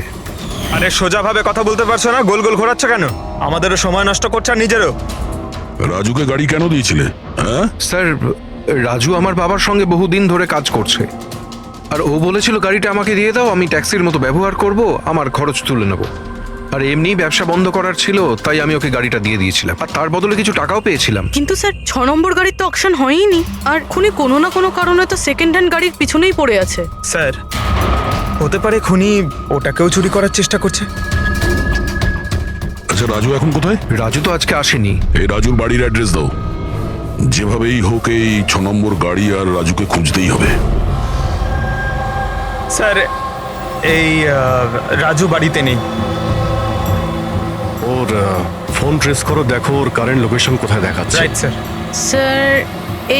আরে সোজাভাবে কথা বলতে পারছো না? গোল গোল ঘোরাচ্ছ কেন? আমাদেরও সময় নষ্ট করছে আর নিজেরও। রাজুকে গাড়ি কেন দিয়েছিলে? হ্যাঁ স্যার, রাজু আমার বাবার সঙ্গে বহুদিন ধরে কাজ করছে, আর ও বলেছিল গাড়িটা আমাকে দিয়ে দাও, আমি ট্যাক্সির মতো ব্যবহার করব, আমার খরচ তুলে নেব। আর এমনি ব্যবসা বন্ধ করার ছিল, তাই আমি ওকে গাড়িটা দিয়ে দিয়েছিলাম, আর তার বদলে কিছু টাকাও পেয়েছিলাম। কিন্তু স্যার 6 নম্বর গাড়ির তো অকশন হয়নি, আর খুনি কোনো না কোনো কারণে তো সেকেন্ড হ্যান্ড গাড়ির পিছনেই পড়ে আছে। স্যার হতে পারে খুনি ওটাকেও চুরি করার চেষ্টা করছে। আচ্ছা, রাজু এখন কোথায়? রাজু তো আজকে আসেনি। এই রাজুর বাড়ির অ্যাড্রেস দাও। যেভাবেই হোক এই 6 নম্বর গাড়ি আর রাজুকে খুঁজতেই হবে। স্যার এই রাজু বাড়িতে নেই। ওর ফোন ট্রেস করো, দেখো ওর কারেন্ট লোকেশন কোথায় দেখাচ্ছে। Right sir. স্যার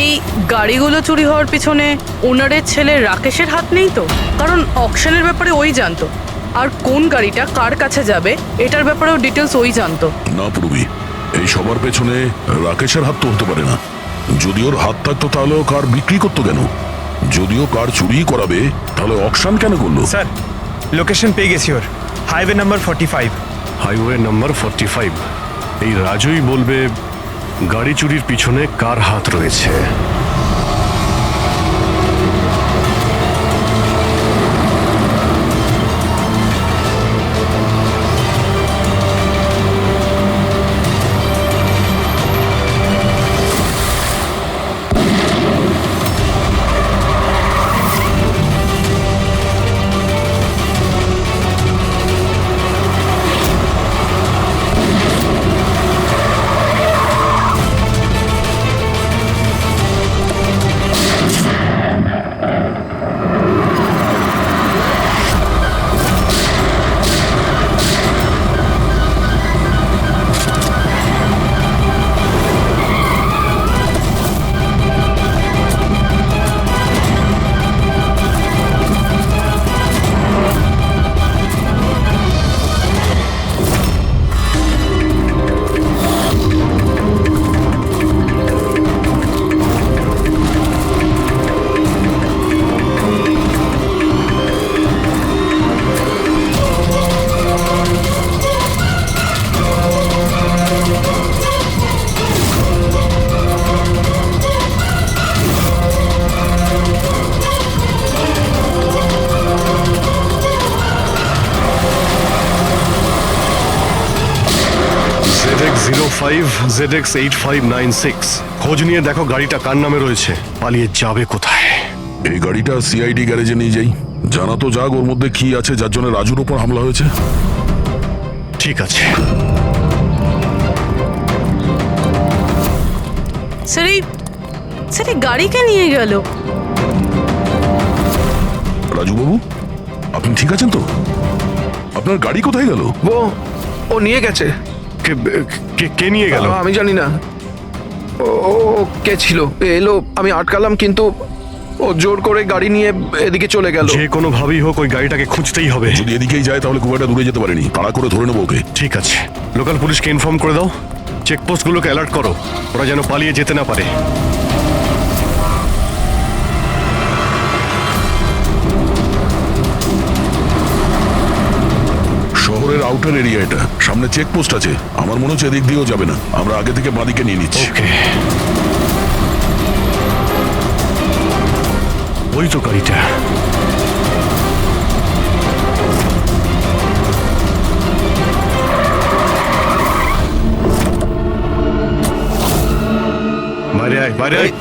এই গাড়িগুলো চুরি হওয়ার পিছনে ওনারের ছেলে রাকেশের হাত নেই তো? কারণ অকশনের ব্যাপারে ওই জানতো, আর কোন গাড়িটা কার কাছে যাবে এটার ব্যাপারেও ডিটেলস ওই জানতো। না পূর্বী, এই সবার পেছনে রাকেশের হাত তো হতে পারে না। যদি ওর হাত থাকতো তাহলে ও কার বিক্রি করতো কেন? যদিও কার চুরি করাবে তাহলে অকশন কেন করলো? স্যার লোকেশন পেয়ে গেছি ওর, হাইওয়ে নাম্বার 45। Highway number 45। এই রাজুই বলবে গাড়ি চুরির পিছনে কার হাত রয়েছে। ZX8596 খোঁজ নিয়ে দেখো গাড়িটা কার নামে রয়েছে, পালিয়ে যাবে কোথায়। এই গাড়িটা সিআইডি গ্যারেজে নিয়ে যাই, জানা তো যাক ওর মধ্যে কি আছে যার জন্য রাজুর উপর হামলা হয়েছে। ঠিক আছে। স্যার এই গাড়িকে নিয়ে গেল। রাজু বাবু, আপনি ঠিক আছেন তো? আপনার গাড়ি কোথায় গেল? ও নিয়ে গেছে। কে নিয়ে গেল? আমি জানি না। ও কে ছিল, এলো, আমি আটকালাম, কিন্তু ও জোর করে গাড়ি নিয়ে এদিকে চলে গেল। যে কোনো ভাবেই হোক ওই গাড়িটাকে খুঁজতেই হবে। যদি এদিকেই যায় তাহলে খুব একটা দূরে যেতে পারেনি, তাড়া করে ধরে নেবো ওকে। ঠিক আছে, লোকাল পুলিশকে ইনফর্ম করে দাও, চেকপোস্টগুলোকে অ্যালার্ট করো, ওরা যেন পালিয়ে যেতে না পারে। শহরের আউটার এরিয়া এটা, সামনে চেকপোস্ট আছে, আমার মনে হচ্ছে এদিক দিয়েও যাবে না, আমরা আগে থেকে বাঁদিকে নিয়ে নিচ্ছি। ওই তো গাড়িটা। বাইরে আয়, বাইরে আয়।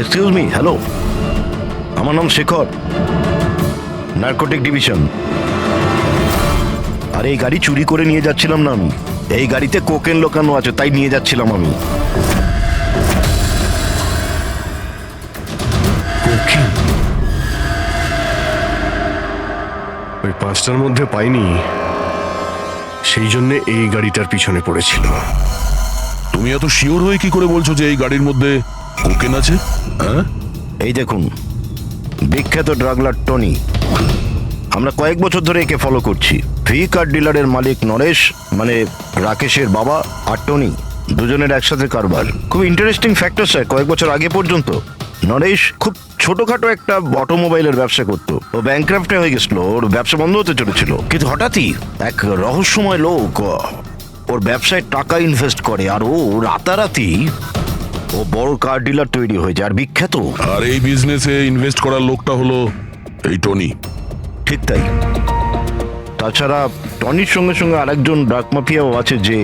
এক্সকিউজ মি, হ্যালো, আমার নাম শেখর, নার্কোটিক ডিভিশন। আর এই গাড়ি চুরি করে নিয়ে যাচ্ছিলাম না আমি, এই গাড়িতে কোকেন লোকানো আছে, তাই নিয়ে যাচ্ছিলাম আমি। ওই 5টার মধ্যে পাইনি, সেই জন্য এই গাড়িটার পিছনে পড়েছিল। তুমি এত শিওর হয়ে কি করে বলছো যে এই গাড়ির মধ্যে কোকেন আছে? হ্যাঁ, এই দেখুন, বিখ্যাত ড্রাগলার টনি, আমরা কয়েক বছর ধরে একে ফলো করছি। ভি কার ডিলারের মালিক নরেশ, মানে রাকেশের বাবা, আর টনি, দুজনের একসাথে কারবার। খুব ইন্টারেস্টিং ফ্যাক্টর স্যার, কয়েক বছর আগে পর্যন্ত নরেশ খুব ছোটখাটো একটা অটোমোবাইলের ব্যবসা করতো। ও ব্যাংক্রাফ্টে হয়ে গেছিল, ওর ব্যবসা বন্ধ হতে চলেছিল, কিন্তু হঠাৎই এক রহস্যময় লোক ওর ব্যবসায় টাকা ইনভেস্ট করে, আর ও রাতারাতি ও বড় কার ডিলার তৈরি হয়ে যায়, আর বিখ্যাত। আর এই বিজনেসে ইনভেস্ট করার লোকটা হলো এই টনি। ঠিক তাই। তাছাড়া টনির সঙ্গে সঙ্গে আরেকজন ড্রাগ মাফিয়াও আছে যে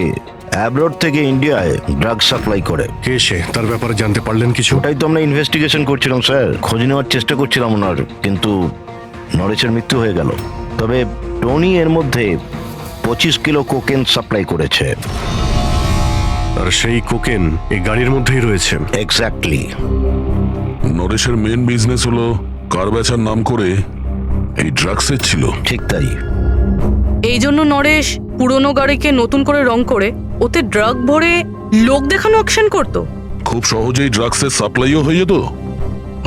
অ্যাব্রড থেকে ইন্ডিয়ায় ড্রাগ সাপ্লাই করে। কে সে? তার ব্যাপারে জানতে পারলেন কিছু? ওটাই তো আমরা ইনভেস্টিগেশন করছিলাম স্যার, খোঁজ নেওয়ার চেষ্টা করছিলাম ওনার, কিন্তু নরেশের মৃত্যু হয়ে গেল। তবে টনি এর মধ্যে 25 কিলো কোকেন সাপ্লাই করেছে। আর সেই কোকেন এই গাড়ির মধ্যেই রয়েছে। এক্স্যাক্টলি। নরেশের মেন বিজনেস হলো কার বেচার নাম করে এই ড্রাগসের ছিল। ঠিক তাই। এই জন্য নরেশ পুরনো গাড়িকে নতুন করে রং করে ওতে ড্রাগ ভরে লোক দেখানো অকশন করতো। খুব সহজেই ড্রাগসের সাপ্লাইও হয়ে যেত,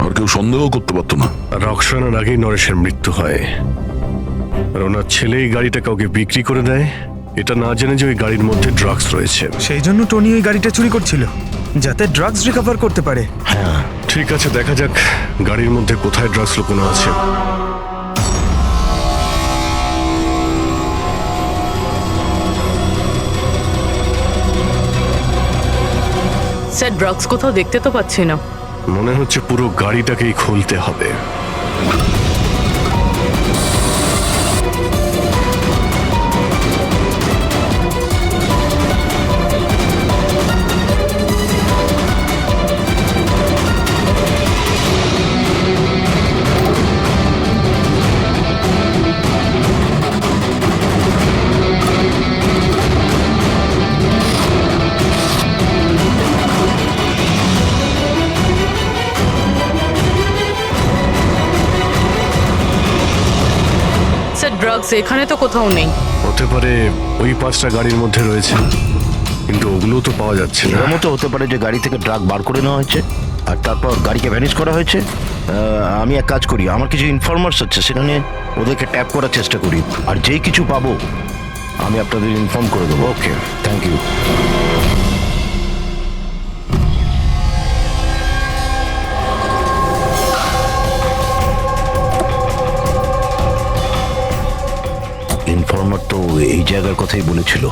আর কেউ সন্দেহ করতে পারতো না। রক্সানার আগেই নরেশের মৃত্যু হয়, আর ওনার ছেলে এই গাড়িটা কাউকে বিক্রি করে দেয়, এটা না জেনে যে ওই গাড়ির মধ্যে ড্রাগস রয়েছে। সেই জন্য টনি ওই গাড়িটা চুরি করছিল, যাতে ড্রাগস রিকভার করতে পারে। হ্যাঁ ঠিক আছে, দেখা যাক গাড়ির মধ্যে কোথায় ড্রাগস লুকোনো আছে। স্যার, ড্রাগস কোথাও দেখতে তো পাচ্ছি না। মনে হচ্ছে পুরো গাড়িটাকেই খুলতে হবে। স্যার, ড্রাগস এখানে তো কোথাও নেই। হতে পারে ওই 5টা গাড়ির মধ্যে রয়েছে, কিন্তু ওগুলো তো পাওয়া যাচ্ছে না। এরকম তো হতে পারে যে গাড়ি থেকে ড্রাগ বার করে নেওয়া হয়েছে আর তারপর গাড়িকে ভ্যানিশ করা হয়েছে। আমি এক কাজ করি, আমার কিছু ইনফরমার্স আছে, সেখানে ওদেরকে ট্যাপ করার চেষ্টা করি, আর যেই কিছু পাবো আমি আপনাদের ইনফর্ম করে দেবো। ওকে, থ্যাংক ইউ। ইনফর্মার তো এই জায়গার কথাই বলেছিল।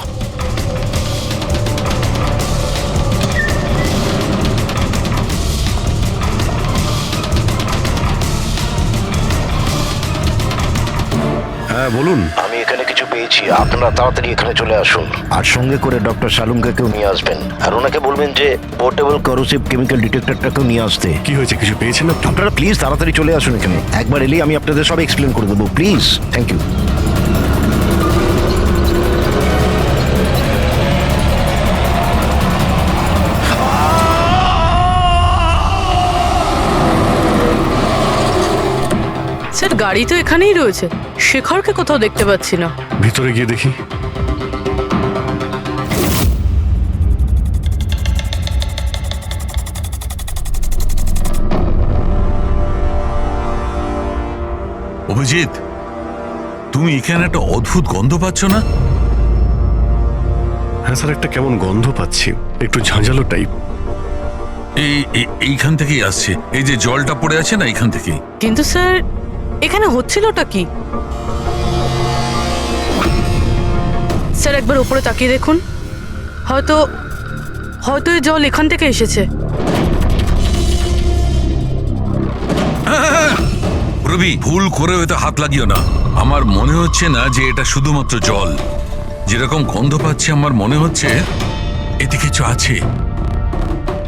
হ্যাঁ বলুন। আমি এখানে কিছু পেয়েছি, আপনারা তাড়াতাড়ি এখানে চলে আসুন, আর সঙ্গে করে ডক্টর শালুঙ্কাকেও নিয়ে আসবেন, আর ওনাকে বলবেন যে পোর্টেবল করোসিভ কেমিক্যাল ডিটেক্টরটাকেও নিয়ে আসতে। কি হয়েছে, কিছু পেয়েছেন আপনি? আপনারা প্লিজ তাড়াতাড়ি চলে আসুন এখানে, একবার এলেই আমি আপনাদের সব এক্সপ্লেন করে দেবো, প্লিজ। Thank you. স্যার, গাড়ি তো এখানেই রয়েছে, শেখরকে কোথাও দেখতে পাচ্ছি না। ভিতরে গিয়ে দেখি। অভিজিৎ, তুমি এখানে একটা অদ্ভুত গন্ধ পাচ্ছ না? হ্যাঁ স্যার, একটা কেমন গন্ধ পাচ্ছি, একটু ঝাঁঝালো টাইপ। এইখান থেকেই আসছে, এই যে জলটা পড়ে আছে না, এইখান থেকেই। কিন্তু স্যার, এখানে হচ্ছিলটা কি? স্যার, একবার উপরে তাকিয়ে দেখুন, হয়তো হয়তো এই জল এখান থেকে এসেছে। রবি, ভুল করে হয়তো হাত লাগিও না। আমার মনে হচ্ছে না যে এটা শুধুমাত্র জল, যেরকম গন্ধ পাচ্ছি আমার মনে হচ্ছে এতে কিছু আছে।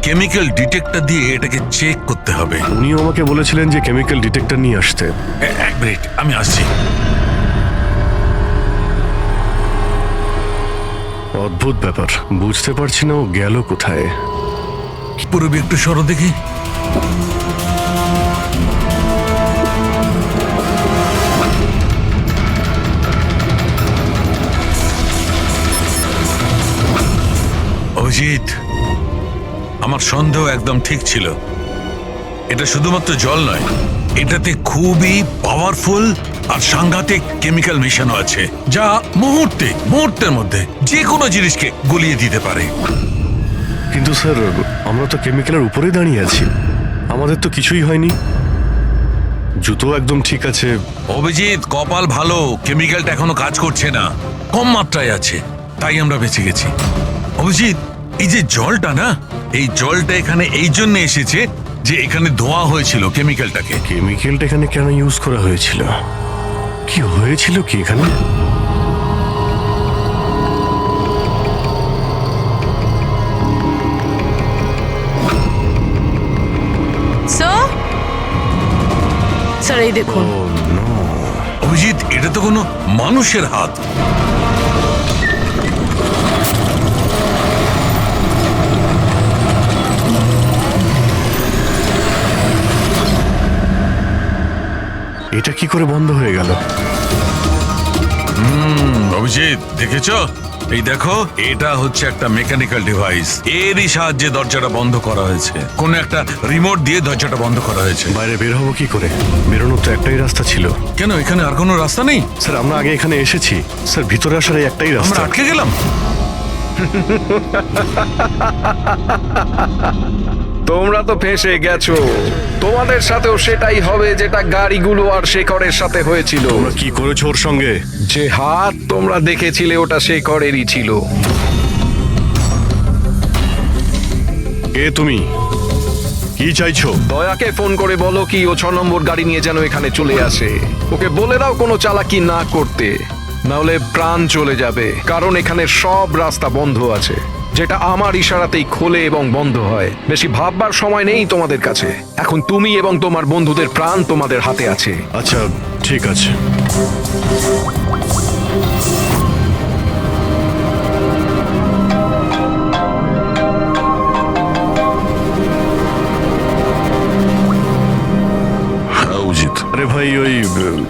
কেমিক্যাল ডিটেক্টর দিয়ে এটাকে চেক করতে হবে। উনিও আমাকে বলেছিলেন যে কেমিক্যাল ডিটেক্টর নিয়ে আসতে। এক মিনিট, আমি আসছি। অদ্ভুত ব্যাপার, বুঝতে পারছি না ও গেল কোথায়। পুরবি, একটু সরো দেখি। অজিত, আমার সন্দেহ একদম ঠিক ছিল। এটা শুধুমাত্র জল নয়, এটাতে খুবই পাওয়ারফুল আর সাংঘাতিক কেমিক্যাল মেশানো আছে, যা মুহূর্তের মধ্যে যে কোনো জিনিসকে গলিয়ে দিতে পারে। কিন্তু স্যার, আমরা তো কেমিক্যালের উপরে দাঁড়িয়ে আছি, আমাদের তো কিছুই হয়নি, জুতো একদম ঠিক আছে। অভিজিৎ, কপাল ভালো, কেমিক্যালটা এখনো কাজ করছে না, কম মাত্রায় আছে, তাই আমরা বেঁচে গেছি। অভিজিৎ, এই যে জলটা না, এই জলটা এখানে এই জন্য এসেছে যে এখানে ধোয়া হয়েছিল কেমিক্যালটাকে। কেমিক্যালটা এখানে কেন ইউজ করা হয়েছিল? কি হয়েছিল কি এখানে? স্যার এই দেখুন। অভিজিৎ, এটা তো কোনো মানুষের হাত। এটা কি করে বন্ধ হয়ে গেল? অভিজিৎ, দেখেছো? এই দেখো, এটা হচ্ছে একটা মেকানিক্যাল ডিভাইস। এরই সাহায্যে দরজাটা বন্ধ করা হয়েছে। কোনো একটা রিমোট দিয়ে দরজাটা বন্ধ করা হয়েছে। বাইরে বের হবো কি করে? বেরোনোর তো একটাই রাস্তা ছিল। কেন, এখানে আর কোনো রাস্তা নেই? স্যার, আমরা আগে এখানে এসেছি। স্যার, ভিতরে আসার এই একটাই রাস্তা। আমরা আটকে গেলাম। তোমরা তো ফেঁসে গেছো। তোমাদের সাথেও সেটাই হবে যেটা গাড়িগুলো আর শেখরের সাথে হয়েছিল। তোমরা কি করেছো ওর সঙ্গে? যে হাত তোমরা দেখেছিলে ওটা শেখরেরই ছিল। কে তুমি? কি চাইছো? দয়াকে ফোন করে বলো কি ও 6 নম্বর গাড়ি নিয়ে যেন এখানে চলে আসে। ওকে বলে দাও কোনো চালাকি না করতে, নাহলে প্রাণ চলে যাবে। কারণ এখানে সব রাস্তা বন্ধ আছে, যেটা আমার ইশারাতেই খোলে এবং বন্ধ হয়। বেশি ভাববার সময় নেই তোমাদের কাছে। এখন তুমি এবং তোমার বন্ধুদের প্রাণ তোমাদের হাতে আছে। আচ্ছা, ঠিক আছে। আরে ভাই, ওই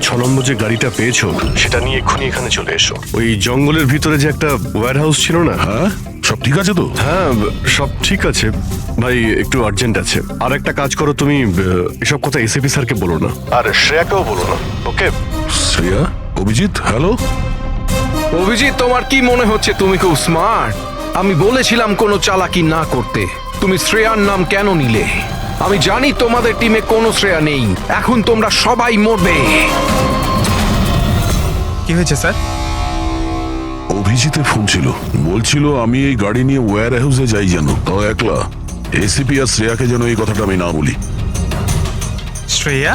6 নম্বর যে গাড়িটা পেয়েছো সেটা নিয়ে এক্ষুনি এখানে চলে এসো। ওই জঙ্গলের ভিতরে যে একটা ওয়্যার হাউস ছিল না? হ্যাঁ, সব ঠিক আছে তো? হ্যাঁ, সব ঠিক আছে ভাই, একটু আর্জেন্ট আছে। আর একটা কাজ করো, তুমি এসব কথা এসিপি স্যারকে বলো না, আর শ্রেয়াকেও বলো না, ওকে? শ্রেয়া? অভিজিৎ, হ্যালো। অভিজিৎ, তোমার কি মনে হচ্ছে তুমি খুব স্মার্ট? আমি বলেছিলাম কোনো চালাকি না করতে। তুমি শ্রেয়ার নাম কেন নিলে? আমি জানি তোমাদের টিমে কোনো শ্রেয়া নেই। এখন তোমরা সবাই মরবে। কি হয়েছে স্যার? অভিজিতের ফোন ছিল, বলছিল আমি এই গাড়ি নিয়ে ওয়্যার হাউসে যাই যেন, তাও একলা। এসিপি আর শ্রেয়াকে যেন এই কথাটা আমি না বলি। শ্রেয়া?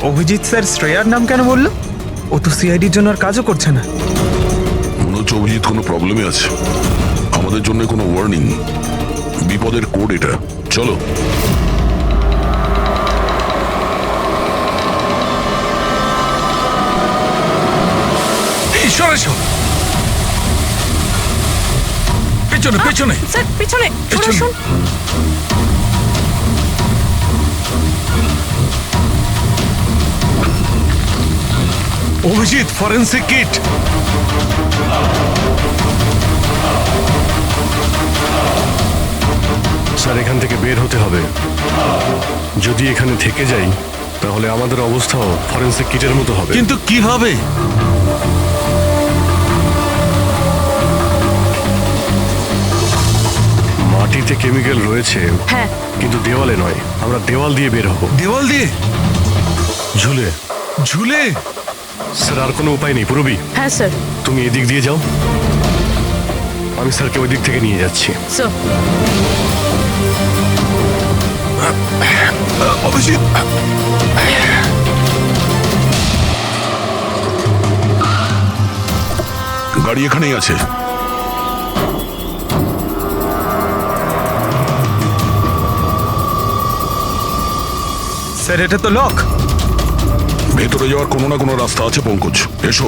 অভিজিৎ স্যার শ্রেয়ার নাম কেন বললো? ও তো সিআইডির জন্য আর কাজও করছে না। মনে হচ্ছে অভিজিৎ কোনো প্রবলেমে আছে। আমাদের জন্য কোনো ওয়ার্নিং, বিপদের কোড এটা। চলো। পেছনে পেছনে স্যার, পিছনে সরে আসুন। Abhijit, forensic kit. স্যার, এখান থেকে বের হতে হবে। যদি এখানে থেকে যাই তাহলে আমাদের অবস্থাও ফরেন্সিক কিটের মতো হবে। কিন্তু কিভাবে? মাটিতে কেমিক্যাল রয়েছে, হ্যাঁ, কিন্তু দেওয়ালে নয়। আমরা দেওয়াল দিয়ে বের হব। দেওয়াল দিয়ে? ঝুলে। ঝুলে? স্যার, আর কোনো উপায় নেই। পূরবী, হ্যাঁ স্যার। তুমি এদিক দিয়ে যাও, আমি স্যারকে ওই দিক থেকে নিয়ে যাচ্ছি। স্যার, অভিজিৎ, গাড়ি এখানেই আছে। স্যার, এটা তো লক। ভেতরে যাওয়ার কোনো না কোনো রাস্তা আছে পঙ্কজ, এসো।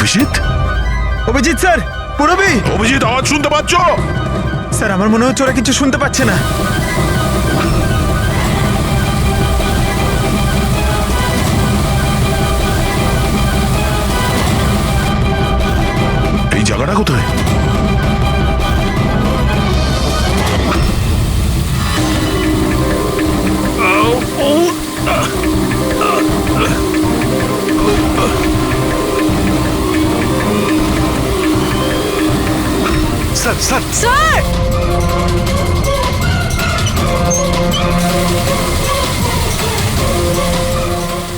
অভিজিৎ? অভিজিৎ স্যার, পুরবি। অভিজিৎ, আওয়াজ শুনতে পাচ্ছ? স্যার আমার মনে হচ্ছে ওরা কিছু শুনতে পাচ্ছে না। এই জায়গাটা কোথায়? Sir sir sir!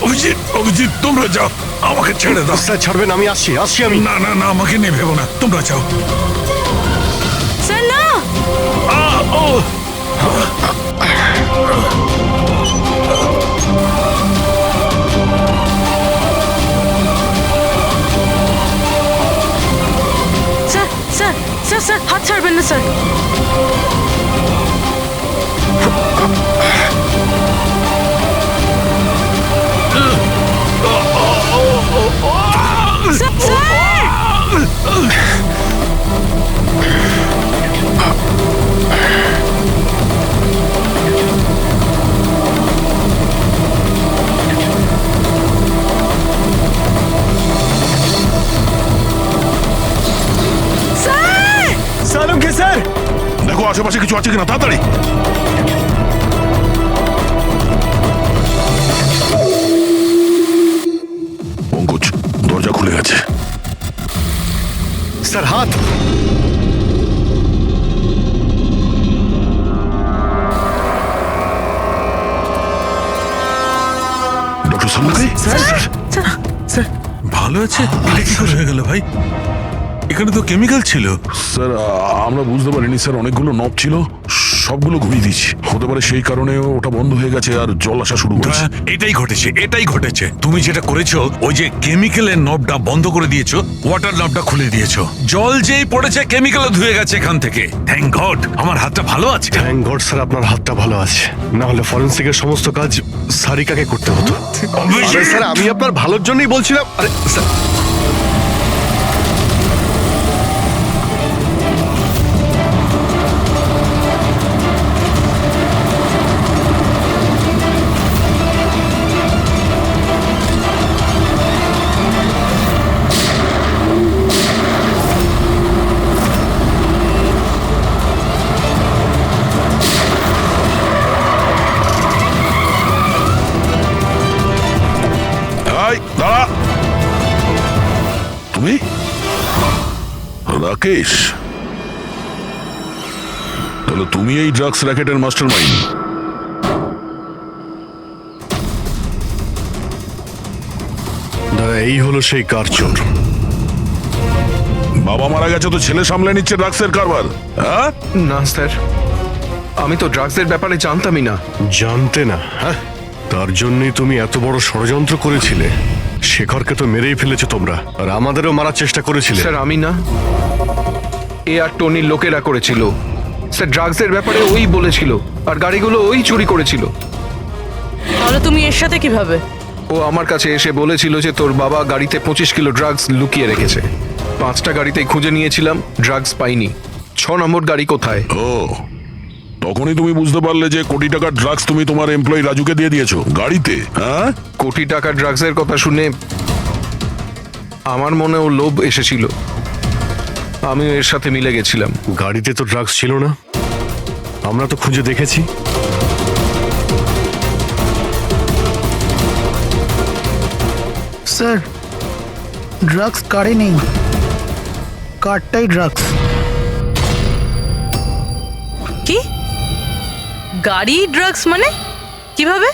Abhijit, Abhijit, তোমরা যাও, আমাকে ছেড়ে দাও। স্যার ছাড়বেন, আমি আসছি আমি। না না না, আমাকে নিয়ে ভেবো না, তোমরা যাও। স্যার না! স্যার স্যার স্যার স্যার হাত ছাড়বেন না স্যার। Sir, sir! সালুকে স্যার, দেখো আশেপাশে কিছু আছে কিনা, তাড়াতাড়ি। পঙ্কজ, দরজা খুলে গেছে। স্যার হাত। ডক্টর সালুকে? ভালো আছে? এটা কি করে হয়ে গেল ভাই? এখানে তো কেমিক্যাল ছিল। স্যার আমরা বুঝতে পারিনি স্যার, অনেকগুলো নব ছিল, সবগুলো ঘুরিয়ে দিচ্ছি। হতে পারে সেই কারণে ওটা বন্ধ হয়ে গেছে আর জল আসা শুরু করেছে। এটাই ঘটেছে, এটাই ঘটেছে। তুমি যেটা করেছো, ওই যে কেমিক্যালের নবটা বন্ধ করে দিয়েছো, ওয়াটার নবটা খুলে দিয়েছো। জল যেই পড়েছে কেমিক্যাল ধুয়ে গেছে এখান থেকে। থ্যাংক গড, আমার হাতটা ভালো আছে। থ্যাংক গড স্যার, আপনার হাতটা ভালো আছে, না হলে ফরেন্সিকের সমস্ত কাজ সারিকাকে করতে হতো। আরে স্যার, আমি আপনার ভালোর জন্যই বলছিলাম। আরে স্যার, দাঁড়া। তুমি রাকেশ? তাহলে তুমি এই ড্রাগস র্যাকেটের মাস্টার মাইন্ড। দাদা, এই হলো সেই কারচোর। বাবা মারা গেছে তো ছেলে সামলে নিচ্ছে ড্রাগসের কারবার? হ্যাঁ না স্যার, আমি তো ড্রাগসের ব্যাপারে জানতামই না। জানতে না? হ্যাঁ, তার জন্যই তুমি এত বড় ষড়যন্ত্র করেছিলে। শেখরকে তো মেরেই ফেলেছো তোমরা, আর আমাদেরও মারার চেষ্টা করেছিলে। স্যার আমি না, এ আর টনির লোকেরা করেছিল। স্যার ড্রাগসের ব্যাপারে ওই বলেছিল, আর গাড়িগুলো ওই চুরি করেছিল। তাহলে তুমি এর সাথে কিভাবে? ও আমার কাছে এসে বলেছিল যে তোর বাবা গাড়িতে 25 কিলো ড্রাগস লুকিয়ে রেখেছে। 5টা গাড়িতেই খুঁজে নিয়েছিলাম, ড্রাগস পাইনি। 6 নম্বর গাড়ি কোথায়? ও, তখনই তুমি বুঝতে পারলে যে কোটি টাকার ড্রাগস তুমি তোমার এমপ্লয়ি রাজুকে দিয়ে দিয়েছো গাড়িতে। হ্যাঁ, কোটি টাকার ড্রাগসের কথা শুনে আমার মনেও লোভ এসেছিল, আমিও এর সাথে মিলে গেছিলাম। গাড়িতে তো ড্রাগস ছিল না, আমরা তো খুঁজে দেখেছি। স্যার, ড্রাগস কারে নেই, কারটাই ড্রাগস। কি? গাড়ি ড্রাগস মানে কিভাবে?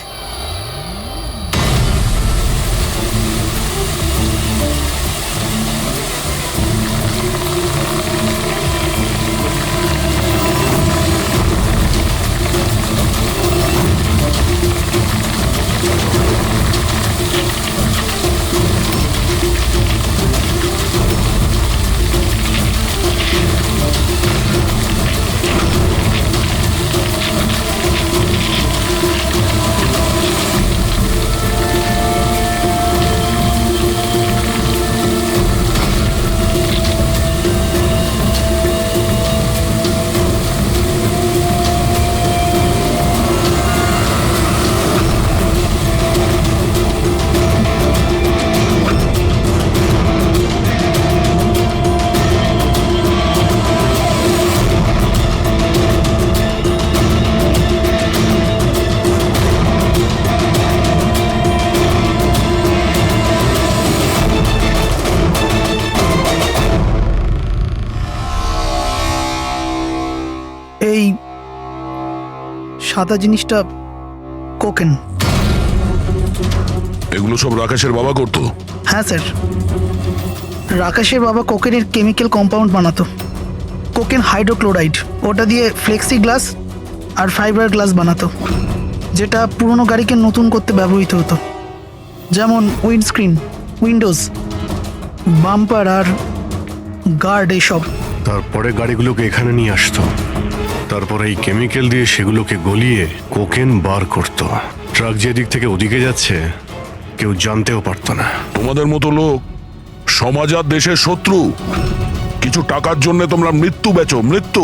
এই সাদা জিনিসটা কোকেন। এগুলো সব রাকেশের বাবা করতো? হ্যাঁ স্যার, রাকেশের বাবা কোকেনের কেমিক্যাল কম্পাউন্ড বানাতো, কোকেন হাইড্রোক্লোরাইড। ওটা দিয়ে ফ্লেক্সি গ্লাস আর ফাইবার গ্লাস বানাতো, যেটা পুরনো গাড়িকে নতুন করতে ব্যবহৃত হতো, যেমন উইন্ডস্ক্রিন, উইন্ডোজ, বাম্পার আর গার্ড এইসব। তারপরে গাড়িগুলোকে এখানে নিয়ে আসতো, তারপরে এই কেমিক্যাল দিয়ে সেগুলোকে গলিয়ে কোকেন বার করত। ট্রাক যেদিক থেকে ওদিকে যাচ্ছে কেউ জানতেও পারতো না। তোমাদের মতো লোক সমাজ আর দেশের শত্রু। কিছু টাকার জন্য তোমরা মৃত্যু বেচো, মৃত্যু।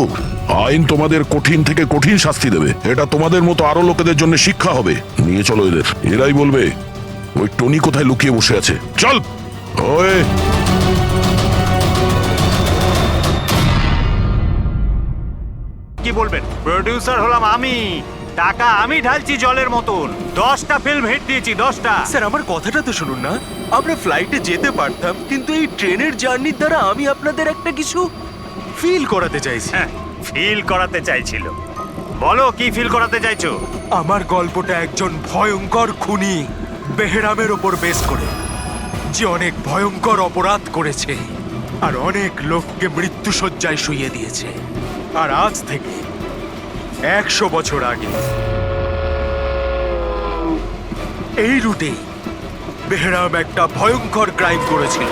আইন তোমাদের কঠিন থেকে কঠিন শাস্তি দেবে। এটা তোমাদের মতো আরো লোকেদের জন্য শিক্ষা হবে। নিয়ে চলো এদের, এরাই বলবে ওই টনি কোথায় লুকিয়ে বসে আছে। চল। ওই কি বলবেন? প্রডিউসার হলাম আমি, টাকা আমি ঢালছি জলের মতন। 10টা ফিল্ম হিট দিয়েছি, 10টা। স্যার আমার কথাটা তো শুনুন না। আমরা ফ্লাইটে যেতে পারতাম, কিন্তু এই ট্রেনের জার্নির দ্বারা আমি আপনাদের একটা কিছু ফিল করাতে চাইছি। ফিল করাতে চাইছিল? বলো কি ফিল করাতে চাইছো? আমার গল্পটা একজন ভয়ঙ্কর খুনি বেহরামের ওপর বেস করে, যে অনেক ভয়ঙ্কর অপরাধ করেছে আর অনেক লোককে মৃত্যুশয্যায় শুইয়ে দিয়েছে। আর আজ থেকে 100 বছর আগে এই রুটে বেহরাম একটা ভয়ঙ্কর ক্রাইম করেছিল।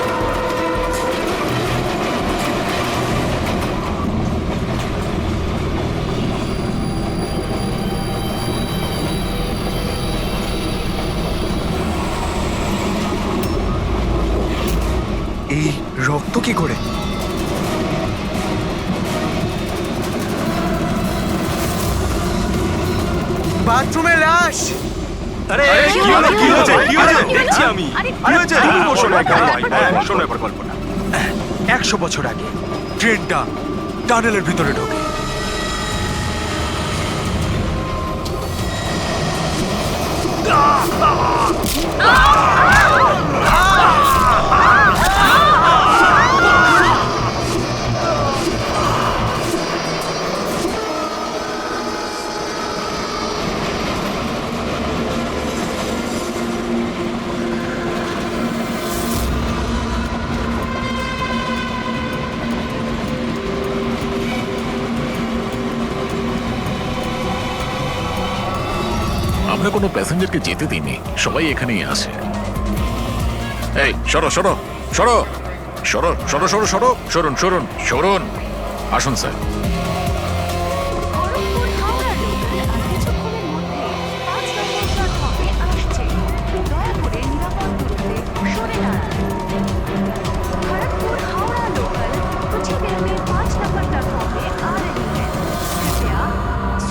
এই রক্ত কি করে? বাথরুমে লাশ। আরে কি হলো? কি হয়েছে? কি হয়েছে? দেখছি আমি। কি হয়েছে? তুমি বসো না, শোনো এবার গল্পটা। 100 বছর আগে ট্রেনটা টানেলের ভিতরে ঢোকে। আমরা কোনো প্যাসেঞ্জারকে যেতে দিইনি, সবাই এখানেই আছে। এই সরো সরো সরো সরো সরো সরো সরো সরুন সরুন সরুন। আসুন স্যার।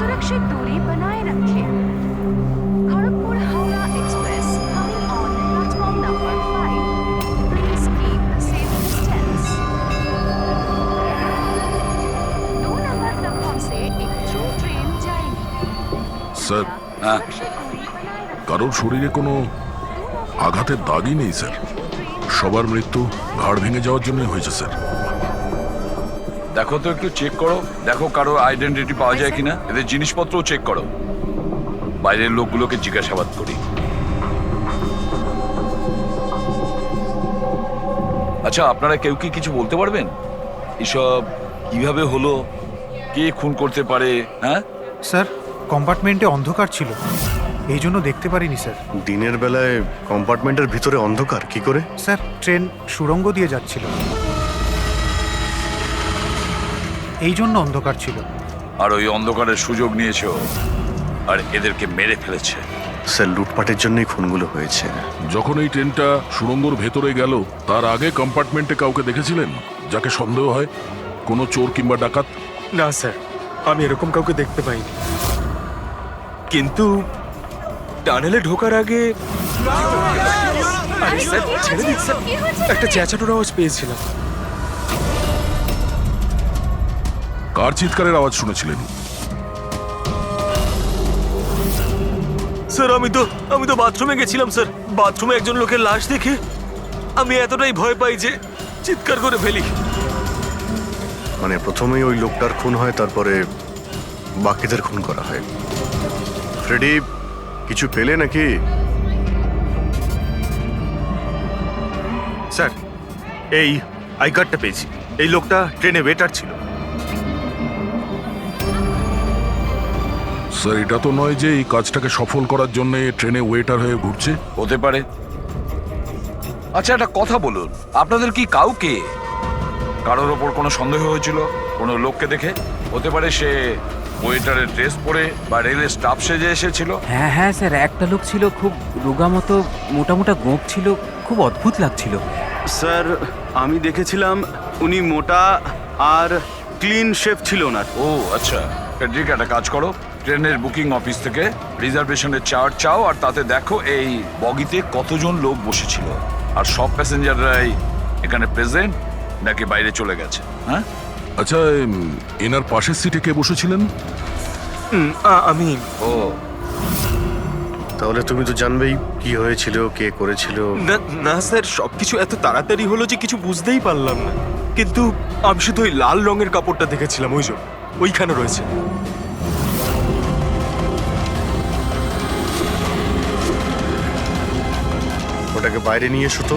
सुरक्षित दूरी बनाए रखें। Kharagpur Howrah express coming on platform number 5. Please keep a safe distance. 2 number platform से एक थ्रू ट्रेन जाएगी। স্যার, কারোর শরীরে কোনো আঘাতের দাগই নেই স্যার। সবার মৃত্যু ঘাড় ভেঙে যাওয়ার জন্য হয়েছে স্যার। দেখো তো, একটু চেক করো, দেখো কারো আইডেন্টিটি পাওয়া যায় কিনা। এদের জিনিসপত্রও চেক করো। বাইরের লোকগুলোকে জিজ্ঞাসাবাদ করি। আচ্ছা, আপনারা কেউ কি কিছু বলতে পারবেন? এসব কিভাবে হলো? কে খুন করতে পারে? হ্যাঁ স্যার, কম্পার্টমেন্টে অন্ধকার ছিল, এই জন্য দেখতে পারিনি স্যার। দিনের বেলায় কম্পার্টমেন্টের ভিতরে অন্ধকার কি করে? স্যার, ট্রেন সুড়ঙ্গ দিয়ে যাচ্ছিল, এই জন্য অন্ধকার ছিল। আর ওই অন্ধকারের সুযোগ নিয়েছে আর এদেরকে মেরে ফেলেছে। স্যার, লুটপাটের জন্যই খুনগুলো হয়েছে। যখন এই ট্রেনটা সুড়ঙ্গর ভেতরে গেল, তার আগে কম্পার্টমেন্টে কাউকে দেখেছিলেন যাকে সন্দেহ হয়? কোনো চোর কিংবা ডাকাত? না স্যার, আমি এরকম কাউকে দেখতে পাইনি। কিন্তু টানেলে ঢোকার আগে আরে স্যার, ছেড়ে দিন স্যার, একটা চেঁচানোর আওয়াজ পেয়েছিলাম। কার চিৎকারের আওয়াজ শুনেছিলেন? স্যার, আমি তো বাথরুমে গেছিলাম স্যার। বাথরুমে একজন লোকের লাশ দেখে আমি এতটাই ভয় পাই যে চিৎকার করে ফেলি। মানে প্রথমেই ওই লোকটার খুন হয়, তারপরে বাকিদের খুন করা হয়। ফ্রেডি, কিছু পেলে নাকি? স্যার, এই আই কার্ডটা পেয়েছি। এই লোকটা ট্রেনে ওয়েটার ছিল। স্যার, এটা তো নয় যে এই কাজটাকে সফল করার জন্য ট্রেনে ওয়েটার হয়ে ঘুরছে। হতে পারে। আচ্ছা, একটা কথা বলুন, আপনাদের কি কাউকে কারোর ওপর কোনো সন্দেহ হয়েছিল কোনো লোককে দেখে? হতে পারে সে ওয়েটারের ড্রেস পরে বা রেলের স্টাফ সেজে এসেছিল। হ্যাঁ হ্যাঁ স্যার, একটা লোক ছিল, খুব রোগা মতো, মোটা মোটা গোঁফ ছিল, খুব অদ্ভুত লাগছিল। স্যার, আমি দেখেছিলাম উনি মোটা আর ক্লিন শেফ ছিল না। ও আচ্ছা, ফেডরিক, একটা কাজ করো, ট্রেনের বুকিং অফিস থেকে রিজার্ভেশনের চার্ট চাও আর তাতে দেখো এই বগিতে কতজন লোক বসেছিল আর সব প্যাসেঞ্জাররাই এখানে প্রেজেন্ট নাকি বাইরে চলে গেছে। হ্যাঁ, আচ্ছা, এনার পাশের সিটে কে বসেছিলেন? আমি। ও, তাহলে তুমি তো জানবেই কি হয়েছিল, কে করেছিল। না স্যার, সবকিছু এত তাড়াতাড়ি হলো যে কিছু বুঝতেই পারলাম না। কিন্তু আমি শুধু ওই লাল রঙের কাপড়টা দেখেছিলাম, ওই যে ওইখানে রয়েছে। ওটাকে বাইরে নিয়ে এসো তো।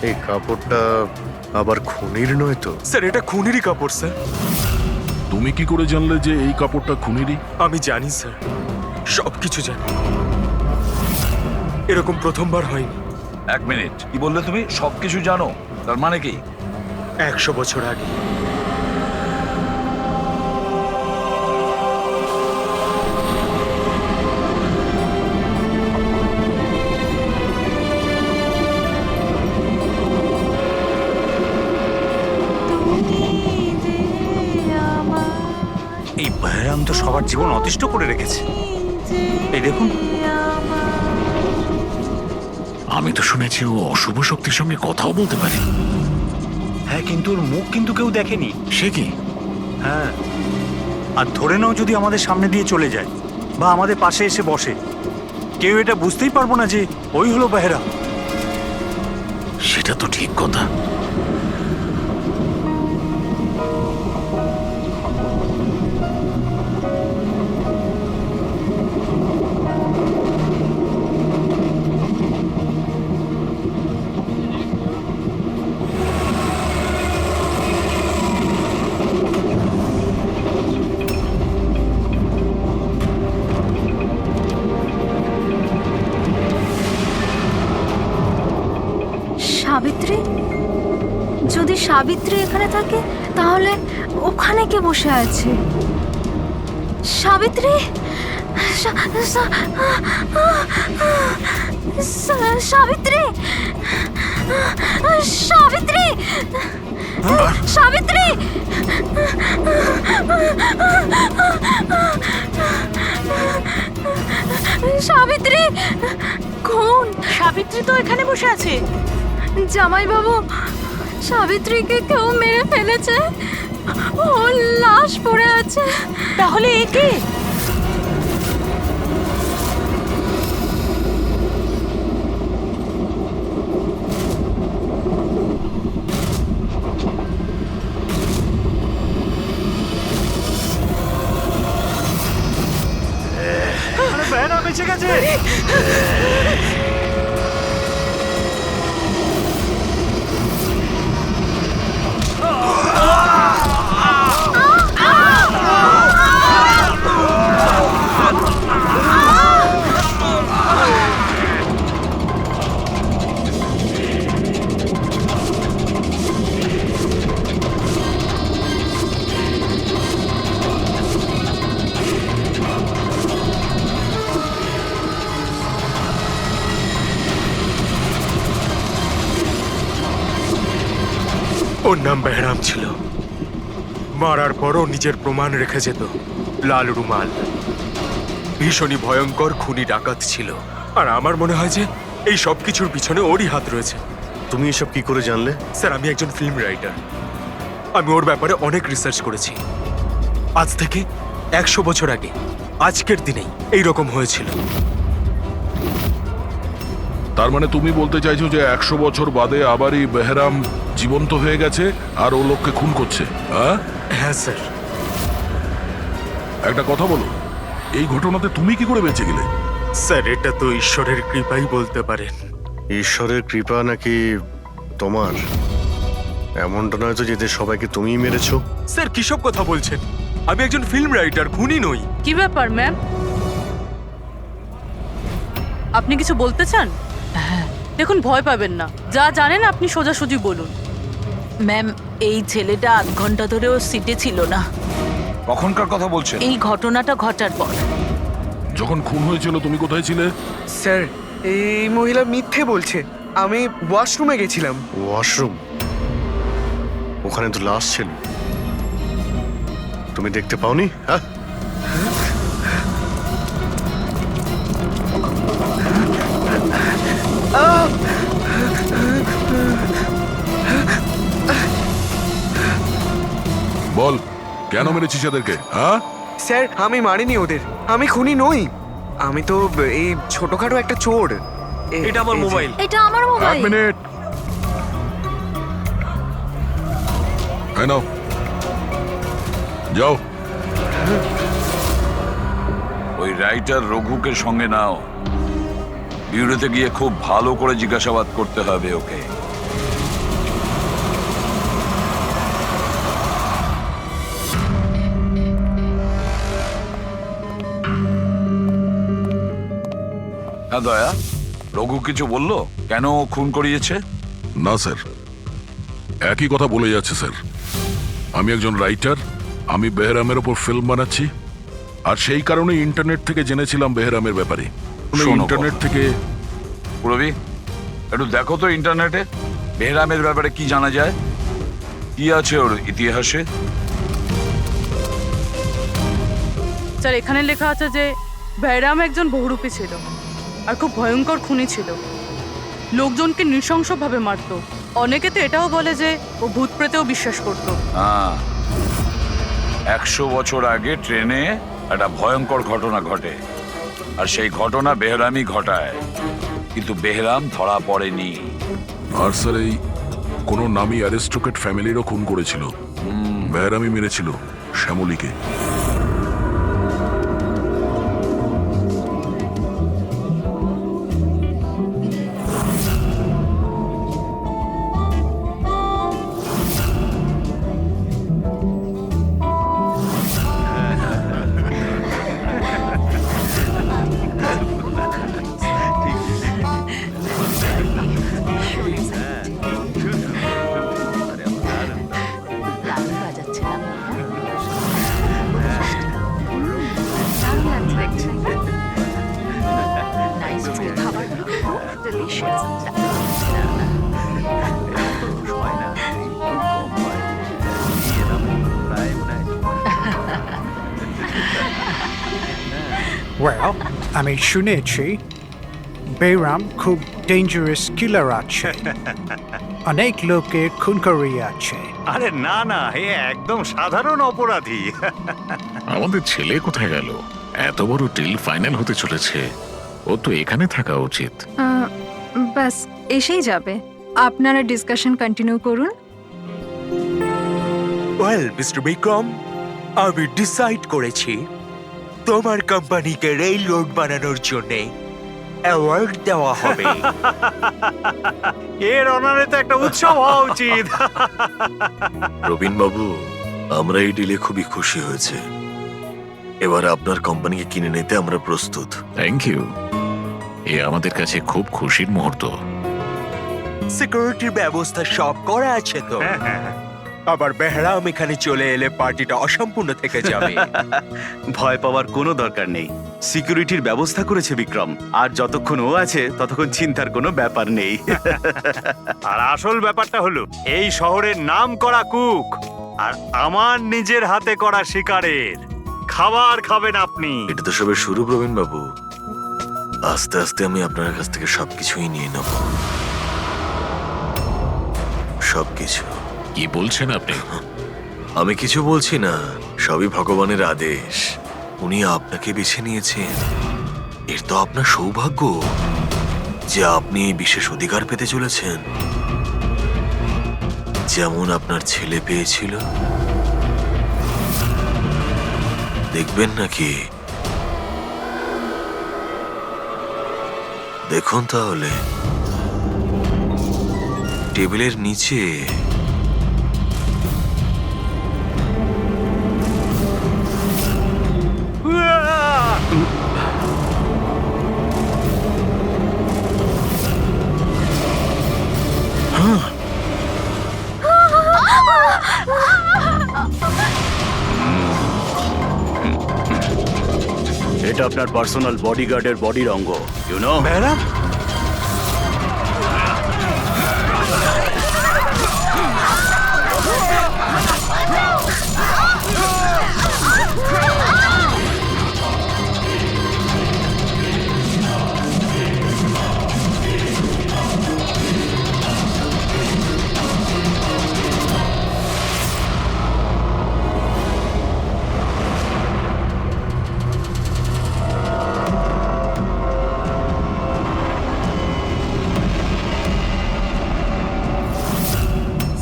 এই কাপড়টা আবার খুনির নয় তো? স্যার, এটা খুনেরই কাপড় স্যার। তুমি কি করে জানলে যে এই কাপড়টা খুনেরই? আমি জানি স্যার, সবকিছু জানি। এরকম প্রথমবার হয়নি। এক মিনিট, কি বললে তুমি? সবকিছু জানো? তার মানে কি? 100 বছর আগে এই বহরাম তো সবার জীবন অতিষ্ঠ করে রেখেছে। এই দেখুন, আমি তো শুনেছি ও অশুভ শক্তির সঙ্গে কথাও বলতে পারে। হ্যাঁ, কিন্তু ওর মুখ কিন্তু কেউ দেখেনি। সে কি? হ্যাঁ, আর ধরে নাও যদি আমাদের সামনে দিয়ে চলে যায় বা আমাদের পাশে এসে বসে, কেউ এটা বুঝতেই পারবো না যে ওই হলো বেহরা। সেটা তো ঠিক কথা। সাবিত্রী? যদি সাবিত্রী এখানে থাকে তাহলে ওখানে কে বসে আছে? সাবিত্রী? সাবিত্রী? সাবিত্রী? সাবিত্রী? সাবিত্রী? কোন সাবিত্রী তো এখানে বসে আছে। জামাই বাবু, সাবিত্রীকে কেউ মেরে ফেলেছে, ও লাশ পড়ে আছে। তাহলে এ কে? বেহরা বেঁচে গেছে। ওর নাম বেহরাম ছিল। মারার পরও নিজের প্রমাণ রেখে যেত, লাল রুমাল। ভীষণই ভয়ঙ্কর খুনি ডাকাত ছিল। আর আমার মনে হয় যে এই সব কিছুর পিছনে ওরই হাত রয়েছে। তুমি এসব কি করে জানলে? স্যার, আমি একজন ফিল্ম রাইটার। আমি ওর ব্যাপারে অনেক রিসার্চ করেছি। আজ থেকে 100 বছর আগে আজকের দিনেই এইরকম হয়েছিল। তার মানে তুমি বলতে চাইছো যে 100 বছর বাদে আবারই বেহরাম জীবন্ত হয়ে গেছে আর ও লোককে খুন করছে? হ্যাঁ হ্যাঁ স্যার। একটা কথা বলো, এই ঘটনাতে তুমি কি করে বেঁচে গেলে? স্যার এটা তো ঈশ্বরের কৃপাই বলতে পারেন। ঈশ্বরের কৃপা নাকি তোমার? এমনটা নয় তো যে এদের সবাইকে তুমিই মেরেছো? স্যার কিসব কথা বলছেন? আমি একজন ফিল্ম রাইটার, খুনি নই। কি ব্যাপার ম্যাম, আপনি কিছু বলতে চান? দেখুন, ভয় পাবেন না, যা জানেন আপনি সোজাসুজি বলুন। ম্যাম, এই ছেলেটা 8 ঘন্টা ধরেও সিটে ছিল না। কখনকার কথা বলছেন? এই ঘটনাটা ঘটার পর। যখন খুন হয়েছিল তুমি কোথায় ছিলে? স্যার, এই মহিলা মিথ্যে বলছে। আমি ওয়াশরুমে গেছিলাম। ওয়াশরুম? ওখানে তো লাশ ছিল, তুমি দেখতে পাওনি? হ্যাঁ, বল, কেন মেরেছিস এদেরকে? হ্যাঁ স্যার, আমি মারিনি ওদের। আমি খুনি নই। আমি তো এই ছোটখাটো একটা চোর। এটা আমার মোবাইল। এটা আমার এক মোবাইল। মিনিট, এই নাও, যাও। ওই রাইটার রঘুকে সঙ্গে নাও, বিউরোতে গিয়ে খুব ভালো করে জিজ্ঞাসাবাদ করতে হবে ওকে। হ্যাঁ দয়া, রঘু কিছু বললো কেন ও খুন করিয়েছে? না স্যার, একই কথা বলে যাচ্ছে স্যার। আমি একজন রাইটার, আমি বেহরামের ওপর ফিল্ম বানাচ্ছি, আর সেই কারণে ইন্টারনেট থেকে জেনেছিলাম বেহরামের ব্যাপারে। ইন্টারনেট থেকে। রবি, একটু দেখো তো ইন্টারনেটে বেহরামের ব্যাপারে কি জানা যায়, কি আছে ওর ইতিহাসে। স্যার, এখানে লেখা আছে যে বেহরাম একজন বহুরূপী ছিল আর খুব ভয়ঙ্কর খুনি ছিল। লোকজনকে নৃশংসভাবে মারত। অনেকে তো এটাও বলে যে ও ভূত প্রেতেও বিশ্বাস করত। হ্যাঁ, 100 বছর আগে ট্রেনে একটা ভয়ঙ্কর ঘটনা ঘটে, আর সেই ঘটনা বেহরামই ঘটায়, কিন্তু বেহরাম ধরা পড়েনি। আর স্যার, এই কোনো নামী অ্যারিস্টোক্রেট ফ্যামিলিরও খুন করেছিল। বেহরামই মেরেছিল শ্যামলীকে। Well, আমি শুনেছি বেহরাম খুব ডেঞ্জারাস কিলার আছে। অনেক লোকের খুন করিয়াছে। আরে না না, এ একদম সাধারণ অপরাধী। আমাদের ছেলে কোথায় গেল? এত বড় ডিল ফাইনাল হতে চলেছে, ও তো এখানে থাকা উচিত। ব্যাস এসেই যাবে। আপনারা ডিসকাশন কন্টিনিউ করুন। ওয়েল মিস্টার বিক্রম, আমি ডিসাইড করেছি তোমার কোম্পানিকে রেল রোড বানানোর জন্য অ্যাওয়ার্ড দেওয়া হবে। এর অনারে তো একটা উৎসব হওয়া উচিত। রবিন বাবু, আমরা এই ডিলে খুবই খুশি হয়েছে। এবার আপনার কোম্পানিকে কিনে নিতে আমরা প্রস্তুত। থ্যাংক ইউ, এ আমাদের কাছে খুব খুশির মুহূর্ত। সিকিউরিটির ব্যবস্থা সব করা আছে তো? আবার বেহরাম এখানে চলে এলে পার্টিটা অসম্পূর্ণ থেকে যাবে। ভয় পাওয়ার কোনো দরকার নেই, সিকিউরিটির ব্যবস্থা করেছে বিক্রম, আর যতক্ষণ ও আছে ততক্ষণ চিন্তার কোনো ব্যাপার নেই। আর আসল ব্যাপারটা হলো, এই শহরের নাম করা কুক আর আমার নিজের হাতে করা শিকারের খাবার খাবেন আপনি। এটা তো সবে শুরু প্রবীণ বাবু, আস্তে আস্তে আমি আপনার কাছ থেকে সবকিছুই নিয়ে নেব, সবকিছু। কি বলছেন আপনি? আমি কিছু বলছি না, সবই ভগবানের আদেশ। উনি আপনাকে বেছে নিয়েছেন, এর তো আপনার সৌভাগ্য। যে আপনি এই বিশেষ অধিকার পেতে চলেছেন, যেমন আপনার ছেলে পেয়েছিল? দেখবেন নাকি? দেখুন তাহলে, টেবিলের নিচে এটা আপনার পার্সোনাল বডিগার্ডের বডির অঙ্গ, ইউ নো ম্যাডাম,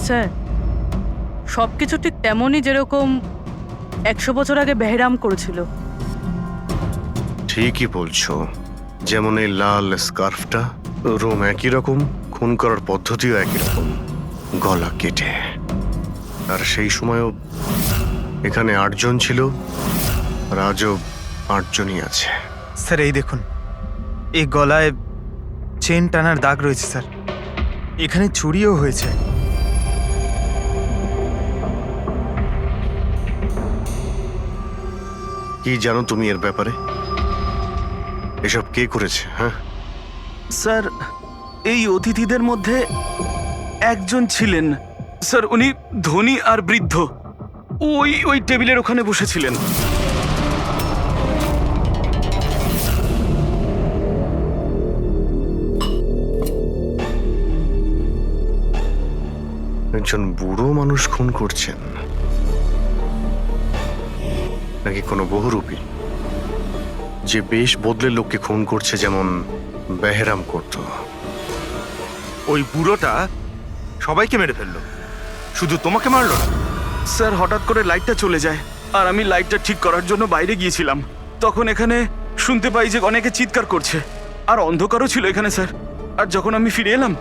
স্যার, সব কিছু ঠিক তেমনই যেরকম 100 বছর আগে বেহরাম করেছিল। ঠিকই বলছো, যেমন এই লাল স্কার্ফটা, রোম একই রকম, খুন করার পদ্ধতিও একই রকম, গলা কেটে। আর সেই সময়ও এখানে 8 জন ছিল, আর আজও 8 জনই আছে। স্যার এই দেখুন, এই গলায় চেন টানার দাগ রয়েছে স্যার, এখানে চুরিও হয়েছে। কি জানো তুমি এর ব্যাপারে? এসব কে করেছে? হ্যাঁ স্যার, এই অতিথিদের মধ্যে একজন ছিলেন স্যার, উনি ধনী আর বৃদ্ধ, ওই টেবিলের ওখানে বসেছিলেন। একজন বুড়ো মানুষ খুন করছেন, নাকি কোনো বহুরূপী যে বেশ বদলে লোককে খুন করছে, যেমন বেহরাম করত? ওই বুড়োটা সবাইকে মেরে ফেললো, শুধু তোমাকে মারলো না। স্যার, হঠাৎ করে লাইটটা চলে যায়, আর আমি লাইটটা ঠিক করার জন্য বাইরে গিয়েছিলাম। তখন এখানে শুনতে পাই যে অনেকে চিৎকার করছে, আর অন্ধকারও ছিল এখানে স্যার। আর যখন আমি ফিরে এলাম,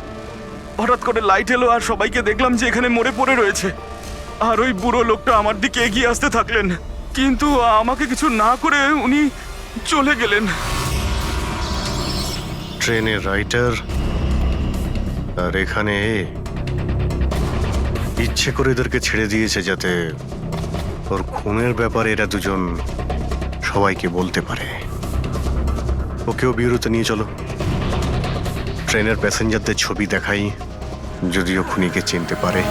হঠাৎ করে লাইট এলো, আর সবাইকে দেখলাম যে এখানে মরে পড়ে রয়েছে। আর ওই বুড়ো লোকটা আমার দিকে এগিয়ে আসতে থাকলেন, কিন্তু আমাকে কিছু না করে উনি চলে গেলেন। ট্রেনের রাইটার আর এখানে ইচ্ছে করে এদেরকে ছেড়ে দিয়েছে, যাতে ওর খুনের ব্যাপারে এরা দুজন সবাইকে বলতে পারে। ওকেও বিরতি নিয়ে চলো, ট্রেনের প্যাসেঞ্জারদের ছবি দেখাই, যদিও খুনিকে চিনতে পারে।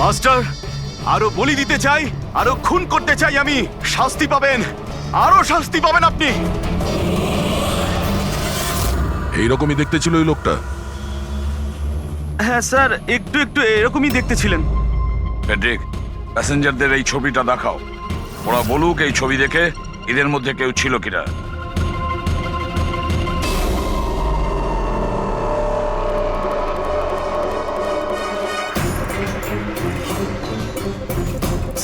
মাস্টার, আরো বলি দিতে চাই, আরো খুন করতে চাই আমি। শাস্তি পাবেন, আরো শাস্তি পাবেন আপনি। এইরকমই দেখতে ছিল ওই লোকটা? হ্যাঁ স্যার, একটু একটু এরকমই দেখতে ছিলেন। ফেডরিক, প্যাসেঞ্জারদের এই ছবিটা দেখাও, ওরা বলুক এই ছবি দেখে এদের মধ্যে কেউ ছিল কিনা।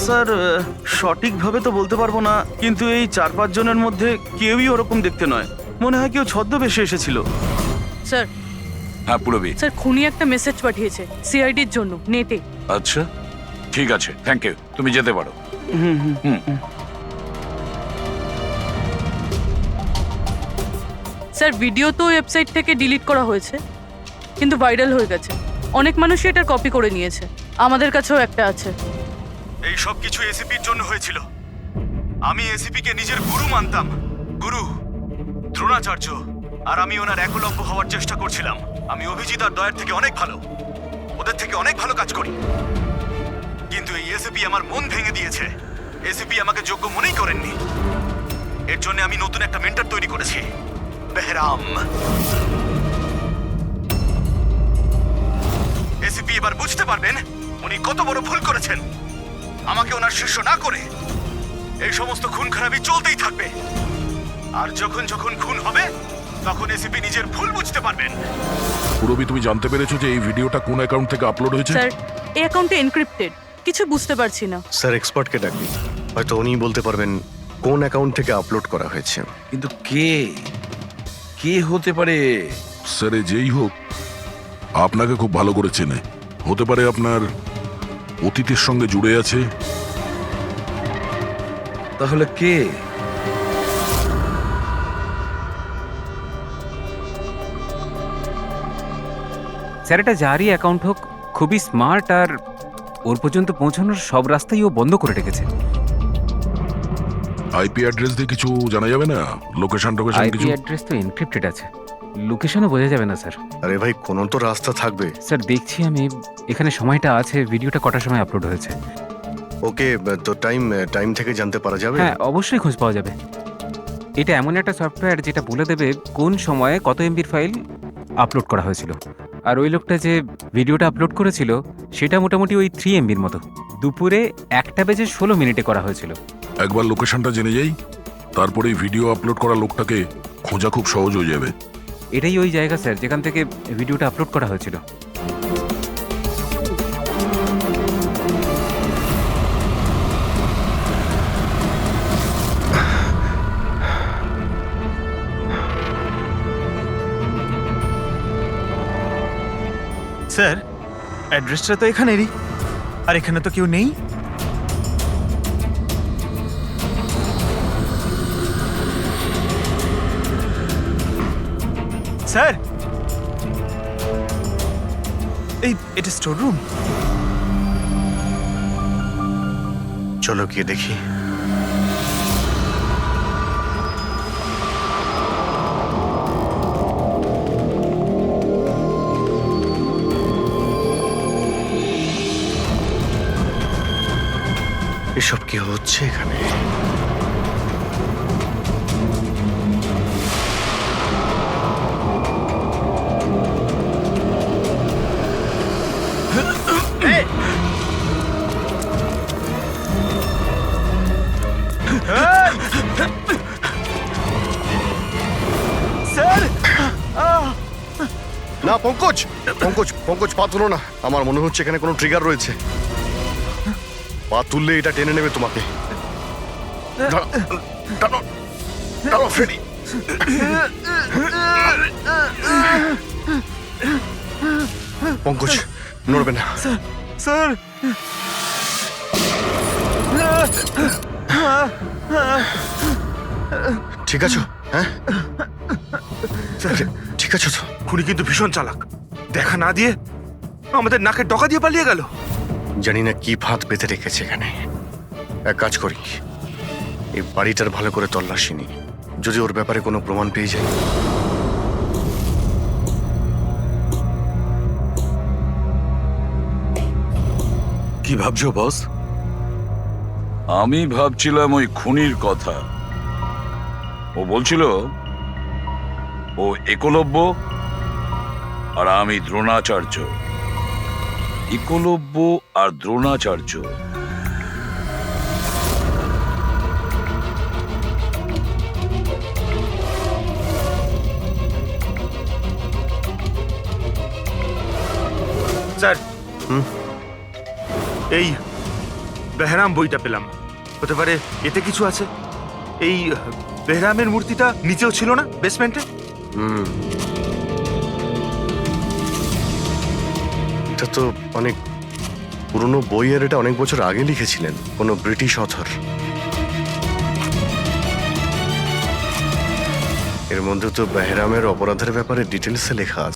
স্যার, সঠিকভাবে তো বলতে পারবো না, কিন্তু এই 4-5 জনের মধ্যে কেউই ওরকম দেখতে নয়। মনে হয় কেউ ছদ্মবেশে এসেছিল। স্যার। হ্যাঁ পুরবি। স্যার, খুনি একটা মেসেজ পাঠিয়েছে সিআইডির জন্য নেটে। আচ্ছা, ঠিক আছে, থ্যাংক ইউ, তুমি যেতে পারো। স্যার, ভিডিও তো ওয়েবসাইট থেকে ডিলিট করা হয়েছে, কিন্তু ভাইরাল হয়ে গেছে। অনেক মানুষই এটা কপি করে নিয়েছে, আমাদের কাছেও একটা আছে। এই সব কিছু এসিপির জন্য হয়েছিল। আমি এসিপিকে নিজের গুরু মানতাম, গুরু দ্রোণাচার্য, আর আমি ওনার একলব্য হওয়ার চেষ্টা করছিলাম। আমি অভিজিৎ আর দয়ার থেকে অনেক ভালো। ওদের থেকে অনেক ভালো কাজ করি, কিন্তু এই এসিপি আমার মন ভেঙে দিয়েছে। এসিপি আমাকে যোগ্য মনেই করেননি। এর জন্য আমি নতুন একটা মেন্টর তৈরি করেছি, বেহরাম। এসিপি এবার বুঝতে পারবেন উনি কত বড় ভুল করেছেন। আমাকে ওনার শিষ্য না করে এই সমস্ত খুন খারাপি চলতেই থাকবে, আর যখন যখন খুন হবে তখন এসিপি নিজের ভুল বুঝতে পারবেন। পুরবি, তুমি জানতে পেরেছো যে এই ভিডিওটা কোন অ্যাকাউন্ট থেকে আপলোড হয়েছে? স্যার, এই অ্যাকাউন্টে এনক্রিপ্টেড, কিছু বুঝতে পারছি না। স্যার, এক্সপার্টকে ডাকবি, হয়তো উনিই বলতে পারবেন কোন অ্যাকাউন্ট থেকে আপলোড করা হয়েছে। কিন্তু কে হতে পারে? স্যার, যেই হোক আপনাকে খুব ভালো করে চেনে। হতে পারে আপনার অতীতের সঙ্গে জুড়ে আছে। তাহলে কে? স্যার, এটা যারই অ্যাকাউন্ট হোক, খুবই স্মার্ট, আর ওর পর্যন্ত পৌঁছানোর সব রাস্তাই ও বন্ধ করে রেখেছে। আইপি অ্যাড্রেস দিয়ে কিছু জানা যাবে না? লোকেশন আইপি কিছু? অ্যাড্রেস তো এনক্রিপ্টেড আছে, লোকেশনও বোঝা যাবে না স্যার। আরে ভাই, কোনো তো রাস্তা থাকবে। স্যার, দেখছি আমি, এখানে সময়টা আছে, ভিডিওটা কটার সময় আপলোড হয়েছে। ওকে, তো টাইম থেকে জানতে পারা যাবে? হ্যাঁ, অবশ্যই খোঁজ পাওয়া যাবে। এটা এমন একটা সফটওয়্যার যেটা বলে দেবে কোন সময়ে কত এমবির ফাইল আপলোড করা হয়েছিল। আর ওই লোকটা যে ভিডিওটা আপলোড করেছিল সেটা মোটামুটি ওই 3 এমবির মতো। দুপুরে 1:16 করা হয়েছিল। একবার লোকেশনটা জেনে যাই, তারপরে ভিডিও আপলোড করা লোকটাকে খোঁজা খুব সহজ হয়ে যাবে। এটাই ওই জায়গা স্যার যেখান থেকে ভিডিওটা আপলোড করা হয়েছিল। স্যার, অ্যাড্রেসটা তো এখানেরই, আর এখানে তো কেউ নেই। স্যার, এটা স্টোর রুম। চলো গিয়ে দেখি। এসব কি হচ্ছে এখানে? না, পঙ্কজ, পা তুলো না। আমার মনে হচ্ছে এখানে কোনো ট্রিগার রয়েছে। পা তুললে এটা টেনে নেবে তোমাকে। টানো ফ্রেডি। পঙ্কজ, নড়বে না। স্যার, ঠিক আছো? হ্যাঁ, ঠিক আছো তো? খুনি কিন্তু ভীষণ চালাক, দেখা না দিয়ে আমাদের নাকের ডকা দিয়ে পালিয়ে গেল। জানি না কি ফাঁদ পেতে রেখেছে এখানে। এক কাজ করি, এই বাড়িটার ভালো করে তল্লাশি নি, যদি ওর ব্যাপারে কোনো প্রমাণ পেয়ে যাই। কি ভাবছো বস? আমি ভাবছিলাম ওই খুনির কথা। ও বলছিল ও একলব্য আর আমি দ্রোণাচার্য। একলব্য আর দ্রোণাচার্য। স্যার, এই বেহরাম বইটা পেলাম, হতে পারে এতে কিছু আছে। এই বেহরামের মূর্তিটা নিচেও ছিল না, বেসমেন্টে? এটা তো অনেক পুরনো বই, আর এটা অনেক বছর আগে লিখেছিলেন কোনো ব্রিটিশ অথর। এর মধ্যে তো বেহরামের অপরাধের ব্যাপারে ডিটেলসে লেখা আছে।